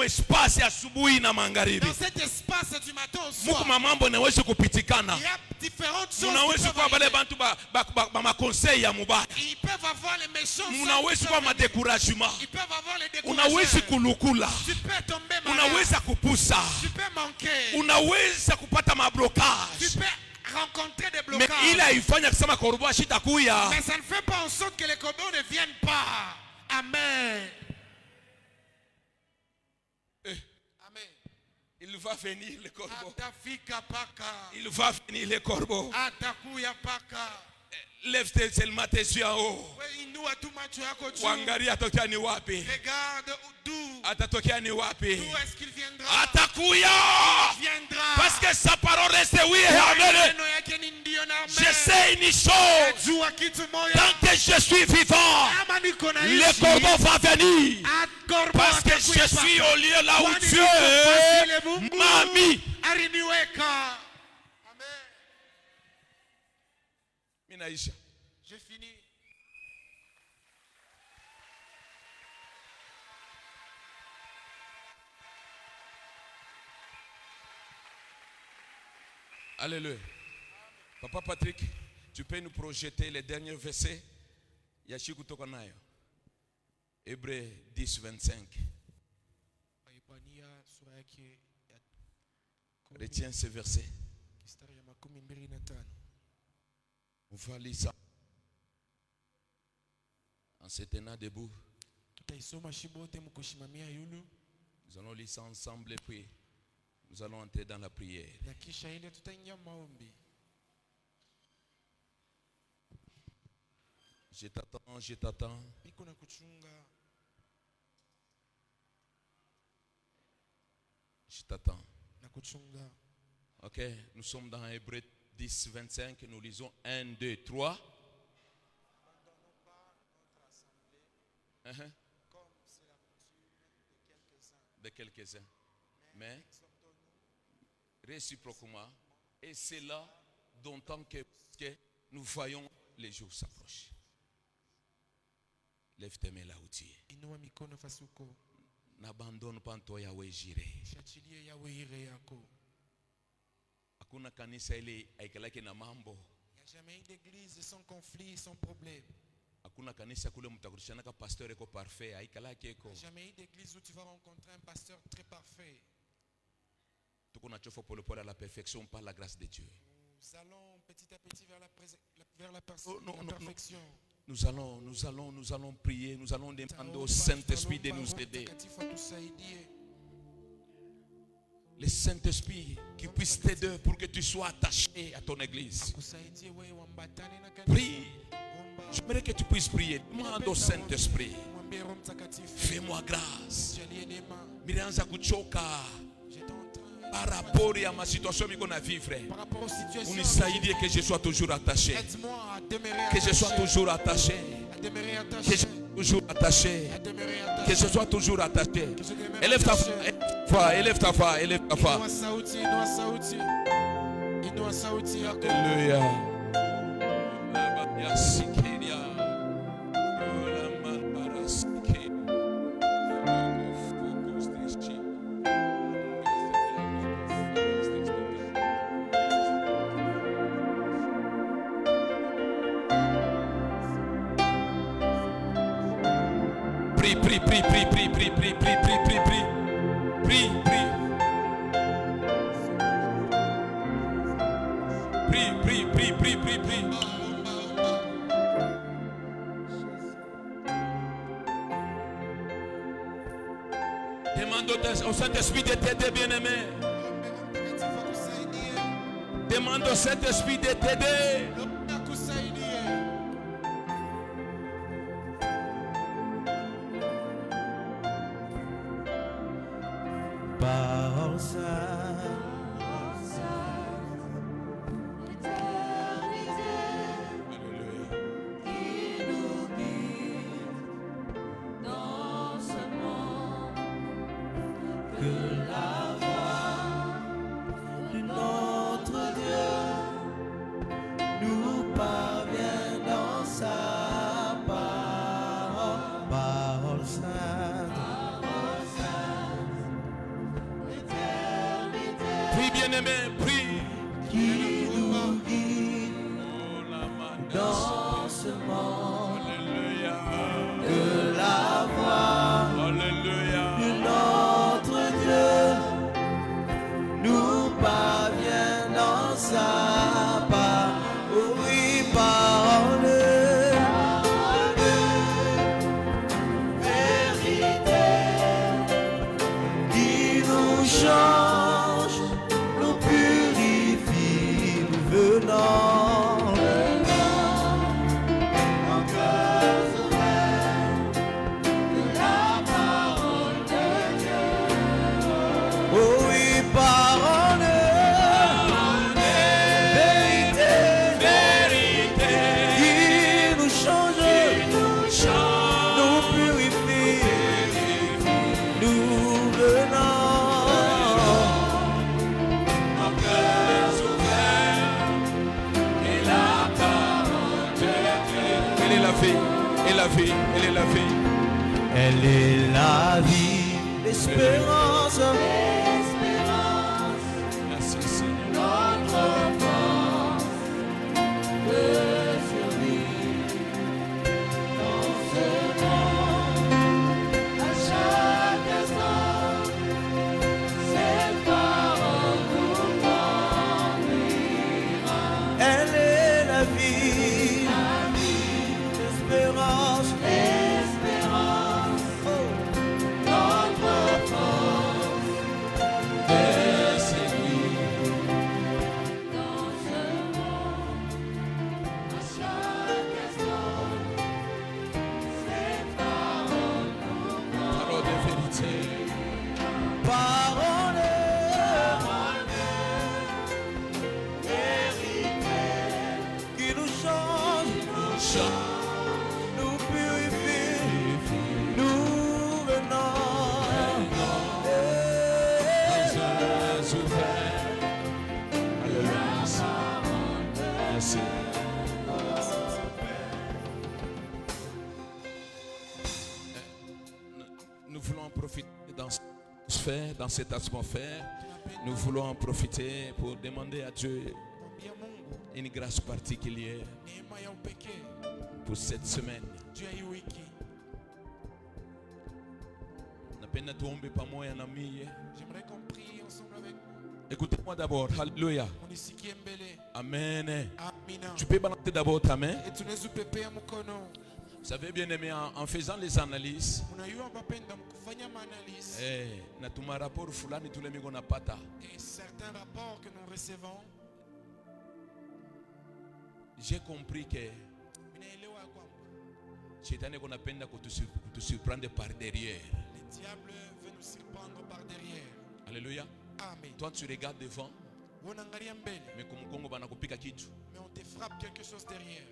Speaker 2: espace ya asubuhi na magharibi.
Speaker 1: dans cet espace du matin au
Speaker 2: Muko
Speaker 1: soir,
Speaker 2: mamambo nawezi kupitikana.
Speaker 1: il y a différentes choses qui
Speaker 2: Munawezi
Speaker 1: peuvent
Speaker 2: kuwa bale
Speaker 1: arriver.
Speaker 2: bantu ba makonseil ya mubaya.
Speaker 1: Ils peuvent avoir les méchants.
Speaker 2: Munawezi kuwa madécouragement.
Speaker 1: Ils peuvent avoir les
Speaker 2: Unawezi
Speaker 1: découragements.
Speaker 2: kulukula.
Speaker 1: Tu peux tomber malade.
Speaker 2: Unaweza kupusa.
Speaker 1: Tu peux manquer.
Speaker 2: Unaweza kupata
Speaker 1: Tu
Speaker 2: mablocage.
Speaker 1: peux rencontrer des
Speaker 2: Mais
Speaker 1: blocages.
Speaker 2: il haifanya kusema korbo ashitakuya.
Speaker 1: Mais ça ne fait pas en sorte que les corbeaux ne viennent pas. Amen. Amen.
Speaker 2: Il va venir le corbeau.
Speaker 1: Atafika paka.
Speaker 2: Il va venir le corbeau.
Speaker 1: Atakuya paka.
Speaker 2: Lève seulement tes yeux en haut.
Speaker 1: Wewe inua tu macho yako juu.
Speaker 2: Wangalia atokea ni wapi?
Speaker 1: Regarde d'où.
Speaker 2: Atatokea ni wapi?
Speaker 1: D'où est-ce qu'il viendra?
Speaker 2: Atakuya.
Speaker 1: Il viendra.
Speaker 2: Parce que sa parole reste oui et amen.
Speaker 1: Maneno yake ni ndio na amen.
Speaker 2: Je sais une chose.
Speaker 1: Jua kitu moja.
Speaker 2: Tant que je suis vivant,
Speaker 1: Kama niko na
Speaker 2: le corbeau va venir.
Speaker 1: corbeau
Speaker 2: Parce que
Speaker 1: atakuya
Speaker 2: je
Speaker 1: paka.
Speaker 2: suis au lieu là où
Speaker 1: Kwani
Speaker 2: Dieu
Speaker 1: niko pasile Mungu
Speaker 2: m'a mis.
Speaker 1: aliniweka. Amen.
Speaker 2: Minaisha.
Speaker 1: J'ai fini.
Speaker 2: Alléluia. Papa Patrick, tu peux nous projeter les derniers versets? Yashi kutoka nayo. Hébreux 10, 25.
Speaker 1: Waebrania sura yake ya
Speaker 2: Retiens ce verset.
Speaker 1: mstari ya 25.
Speaker 2: On va lire ça. En se tenant debout,
Speaker 1: Tutaisoma shibote mkushimamia yulu
Speaker 2: nous allons lire ça ensemble et puis nous allons entrer dans la prière.
Speaker 1: na kisha ile tutaingia maombi.
Speaker 2: Je t'attends, je t'attends.
Speaker 1: Niko na kuchunga,
Speaker 2: Je t'attends.
Speaker 1: na kuchunga.
Speaker 2: Ok, nous sommes dans Hébreux 10, 25. Nous lisons 1, 2, 3.
Speaker 1: Abandonnons pas notre assemblée
Speaker 2: Uh-huh.
Speaker 1: comme c'est la coutume de quelques-uns.
Speaker 2: De quelques-uns. Mais
Speaker 1: Exhortons-nous
Speaker 2: réciproquement. Et c'est là d'autant que nous voyons les jours s'approcher. Lève tes mains là où tu es.
Speaker 1: Inua mikono fasuko.
Speaker 2: N'abandonne pas toi Yahweh Jireh.
Speaker 1: Shachilie Yahweh ire yako.
Speaker 2: Hakuna kanisa ile haikalaki na mambo.
Speaker 1: Il n'y a jamais eu d'église sans conflit, sans problème.
Speaker 2: Hakuna kanisa kule mtakurishana ka pasteur eko parfait haikalaki eko.
Speaker 1: Il n'y a jamais eu d'église où tu vas rencontrer un pasteur très parfait.
Speaker 2: Tuko na chofa pole pole à la perfection par la grâce de Dieu.
Speaker 1: Nous allons petit à petit vers la
Speaker 2: non,
Speaker 1: perfection.
Speaker 2: Nous allons prier, nous allons demander au Saint-Esprit de nous aider. Le Saint-Esprit qui puisse t'aider pour que tu sois attaché à ton église. Prie. J'aimerais que tu puisses prier. Demande au Saint-Esprit. Fais-moi grâce. Mirianza kuchoka. Par rapport à ma situation qu'on a vivre. Unisaidie que je sois toujours attaché. Que je sois toujours attaché. Que je sois toujours attaché. Que je sois toujours attaché. Élève ta voix, élève ta voix, élève ta voix. Alléluia. Prie. Demande au Saint-Esprit de t'aider, bien-aimé. Demande au Saint-Esprit de t'aider.
Speaker 3: Parole sainte, qui nous guide dans ce monde, que la voix de notre Dieu nous parvient dans sa parole. Parole sainte.
Speaker 2: Prie, bien-aimé, prie.
Speaker 3: Qui nous guide dans ce monde.
Speaker 2: Alléluia.
Speaker 3: Que la voix
Speaker 2: Alléluia.
Speaker 3: de notre Dieu nous parvient dans sa parole. Oui, parole. Vérité qui nous change, nous purifie, nous venons. En cœur ouvert de la parole de Dieu. Oh oui, parole. Vérité,
Speaker 2: Vérité.
Speaker 3: qui nous change, nous purifie, nous venons.
Speaker 2: En cœur ouvert. Et la parole de Dieu. Elle est la vie. Elle est la vie. Elle est la vie.
Speaker 3: Elle est la vie, l'espérance,
Speaker 2: Merci Seigneur.
Speaker 3: notre force de survivre dans ce monde. À chaque instant, cette parole nous conduira. Elle est la vie, l'espérance, notre force
Speaker 2: profiter dans cette atmosphère. Nous voulons en profiter pour demander à Dieu une grâce particulière pour cette semaine.
Speaker 1: J'aimerais qu'on prie ensemble avec vous.
Speaker 2: Écoutez-moi d'abord. Alléluia. Amen.
Speaker 1: Amina.
Speaker 2: Tu peux balancer d'abord ta main.
Speaker 1: Et tunaweza upepea mkono.
Speaker 2: Vous savez bien aimé, en faisant les analyses,
Speaker 1: Unajua wapenda kufanya maanalyse.
Speaker 2: na tuma rapport fulani tule miko napata.
Speaker 1: Et certains rapports que nous recevons,
Speaker 2: J'ai compris que
Speaker 1: ninaelewa kwamba
Speaker 2: Shetani kunapenda kutusurprendre par derrière.
Speaker 1: le diable veut nous surprendre par derrière.
Speaker 2: Alléluia.
Speaker 1: Amen.
Speaker 2: Toi tu regardes devant,
Speaker 1: Unaangalia mbele,
Speaker 2: mais comme Congo banakupika kitu.
Speaker 1: mais on te frappe quelque chose derrière.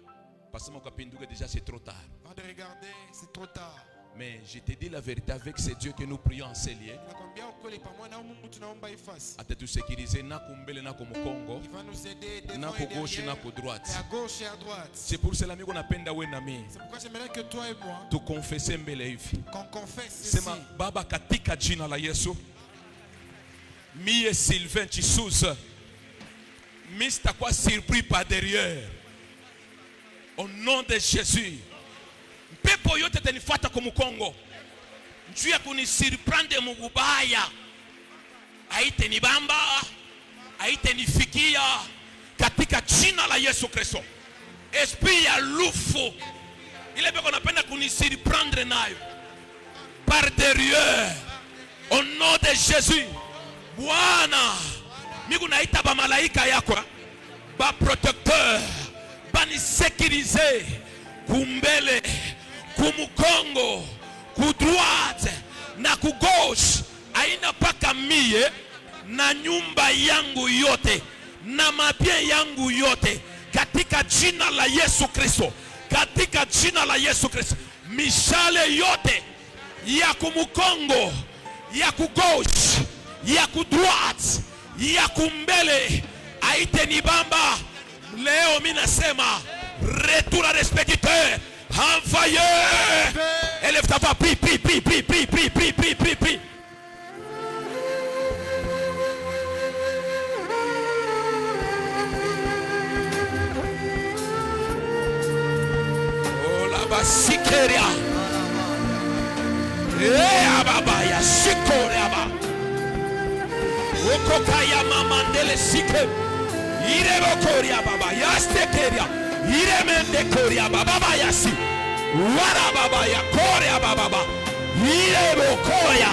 Speaker 2: Parce que mon kapinduka déjà c'est trop tard.
Speaker 1: Avant de regarder, c'est trop tard.
Speaker 2: Mais je te dis la vérité, avec ces dieux que nous prions en ces lieux,
Speaker 1: Nakwambia ukweli, pamoja na Mungu tunaomba ifasi.
Speaker 2: atatusekirize na kumbele na kumukongo,
Speaker 1: Il va nous aider
Speaker 2: na
Speaker 1: devant et
Speaker 2: kugauche na
Speaker 1: derrière,
Speaker 2: kudroite.
Speaker 1: et à gauche et à droite.
Speaker 2: C'est pour cela miko napenda we na mimi
Speaker 1: C'est pourquoi j'aimerais que toi et moi,
Speaker 2: tukonfese mbele hivi.
Speaker 1: qu'on confesse ceci.
Speaker 2: Sema Baba katika jina la Yesu. Mie Sylvain Chisuza. Mi sitakuwa surpris par derrière. Au nom de Jésus. Pepo yote tenifuata kumukongo. Njuu ya kunisurprendre mubaya. Haitenibamba. Haitenifikia. Katika jina la Yesu Kristo. Esprit ya lufu. Ile peko napenda kunisurprendre nayo. Par derrière. Au nom de Jésus. Bwana, miku naita ba malaika yako, ba protecteur, ba ni sécuriser kumbele, kumukongo, ku droite na ku gauche, aina paka mie na nyumba yangu yote na mabie yangu yote katika jina la Yesu Kristo, katika jina la Yesu Kristo. Mishale yote ya kumukongo, ya ku gauche, ya ku droite, ya kumbele haitenibamba. Leo mimi nasema retour à respecteur, envoyé. Élève ta voix, pi pi pi pi pi pi pi pi pi pi. Oh la basikeria. Baba ya sikoria ba. Okokaya mamandele sike. Ire bokoria baba ya stekeria. Ire mende koria baba ya si. Wara baba ya koria baba. Ire bokoria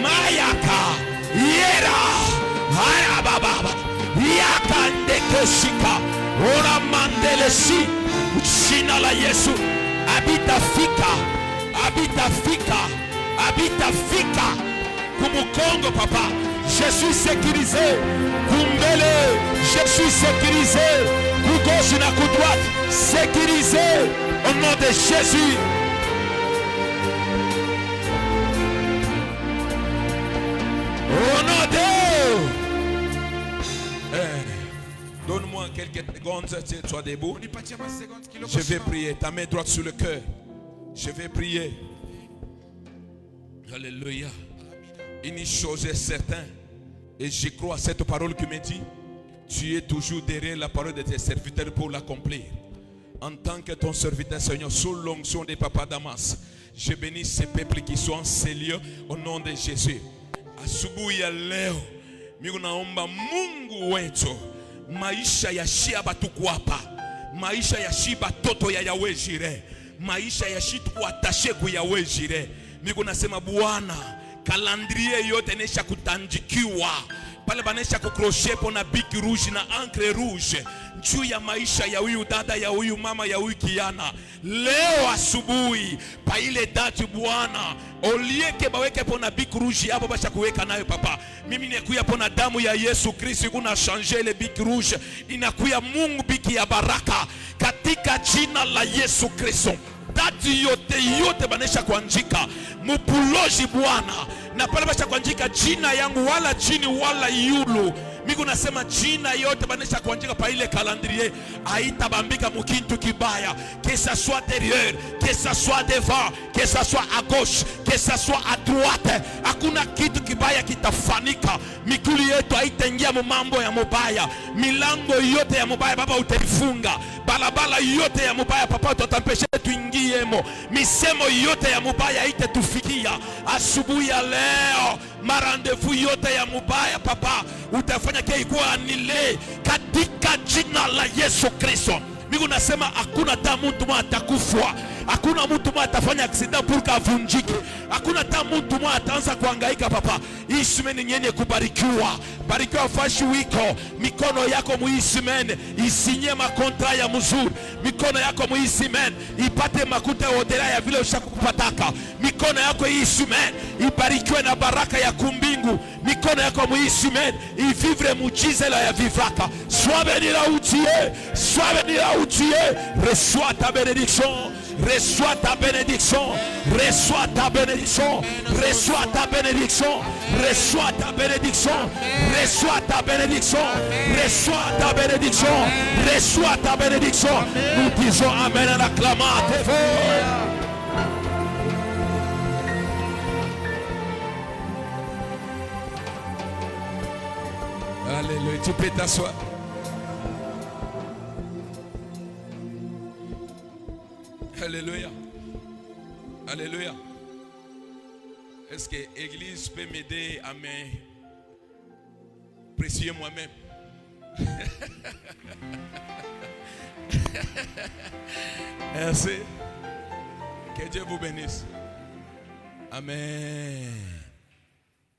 Speaker 2: mayaka. Yera. Haya baba. Yakande keshika. Ora mandele si. Jina la Yesu. Habita fika. Habita fika. Habita fika. Kumukongo papa. Je suis sécurisé. Kumbele. Je suis sécurisé. Kugauche na kudroite. Sécurisé. Au nom de Jésus. Au nom de... Donne-moi quelques secondes. Sois debout.
Speaker 1: Unipatie ma seconde kilo
Speaker 2: Je vais
Speaker 1: kusimama.
Speaker 2: prier. Ta main droite sur le cœur. Je vais prier. Alléluia. Une chose est certaine. Et je crois à cette parole qui me dit. Tu es toujours derrière la parole de tes serviteurs pour l'accomplir. En tant que ton serviteur, Seigneur, sous l'onction des papas Damas, je bénis ces peuples qui sont en ces lieux au nom de Jésus. Asubuhi ya leo, mimi naomba Mungu wetu, maisha ya shia batuku hapa, maisha ya shiba toto ya Yahweh Jireh, maisha ya shitu atashe ku Yahweh Jireh. Mimi nasema Bwana, calendrier yote nesha kutanjikiwa. Pale banesha kukroshe pona biki rouge na encre rouge juu ya maisha ya huyu dada, ya huyu mama, ya huyu kiana. Leo asubuhi pa ile dati Bwana, olieke baweke pona biki rouge hapo basha kuweka nayo papa. Mimi nikuya pona damu ya Yesu Kristo kuna changer le biki rouge, inakuya Mungu biki ya baraka katika jina la Yesu Kristo. Dati yote banesha kuanjika mupuloji Bwana, na pale basha kuanjika jina yangu wala chini wala yulu. Miko nasema jina yote banesha kuandika pa ile calendrier haitabambika mukintu kibaya, que ça soit derrière, que ça soit devant, que ça soit à gauche, que ça soit à droite. Hakuna kitu kibaya kitafanika. Mikuli yetu haitaingia mambo ya mubaya. Milango yote ya mubaya baba utaifunga. Balabala yote ya mubaya papa utampesha tuingiemo. Misemo yote ya mubaya haitatufikia. Asubuhi ya leo marandevu yote ya mubaya papa utafanya kia ikuwa anile katika jina la Yesu Kristo. Mimi nasema hakuna hata mtu mmoja atakufa. Hakuna mtu mmoja atafanya accident pour kavunjike. Hakuna hata mtu mmoja ataanza kuhangaika papa. Hii semeni nyenye kubarikiwa. Barikiwa fashi wiko. Mikono yako muisimene isinye makontra ya mzuri. Mikono yako muisimene ipate makuta odera ya vile ushakupataka. Mikono yako isimene ibarikiwe na baraka ya kumbingu. Mikono yako muisimene ivivre mujize la ya vivaka. Sois béni là où tu es. Sois béni là où tu es. Reçois ta bénédiction. Reçois ta bénédiction. Reçois ta bénédiction. Reçois ta bénédiction. Reçois ta bénédiction. Reçois ta bénédiction. Reçois ta bénédiction. Reçois ta bénédiction. Nous disons amen à l'acclamation. Alléluia. Tu peux t'asseoir. Alléluia. Alléluia. Est-ce que l'église peut m'aider à m'apprécier moi-même? Merci. Que Dieu vous bénisse. Amen.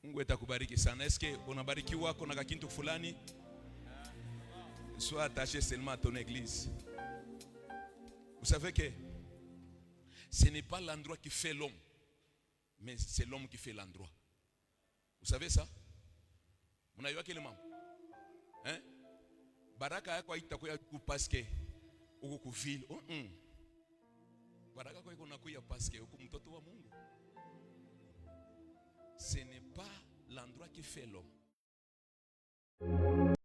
Speaker 2: Mungu atakubariki sana. Est-ce que unabarikiwa kuna kakintu fulani? Sois attaché seulement à ton église. Vous savez que ce n'est pas l'endroit qui fait l'homme, mais c'est l'homme qui fait l'endroit. Vous savez ça? Mnajua kile mambo? Hein? Baraka yako haitakuja parce que uko kuvile. Baraka yako inakuja parce que uko mtoto wa Mungu. Ce n'est pas l'endroit qui fait l'homme,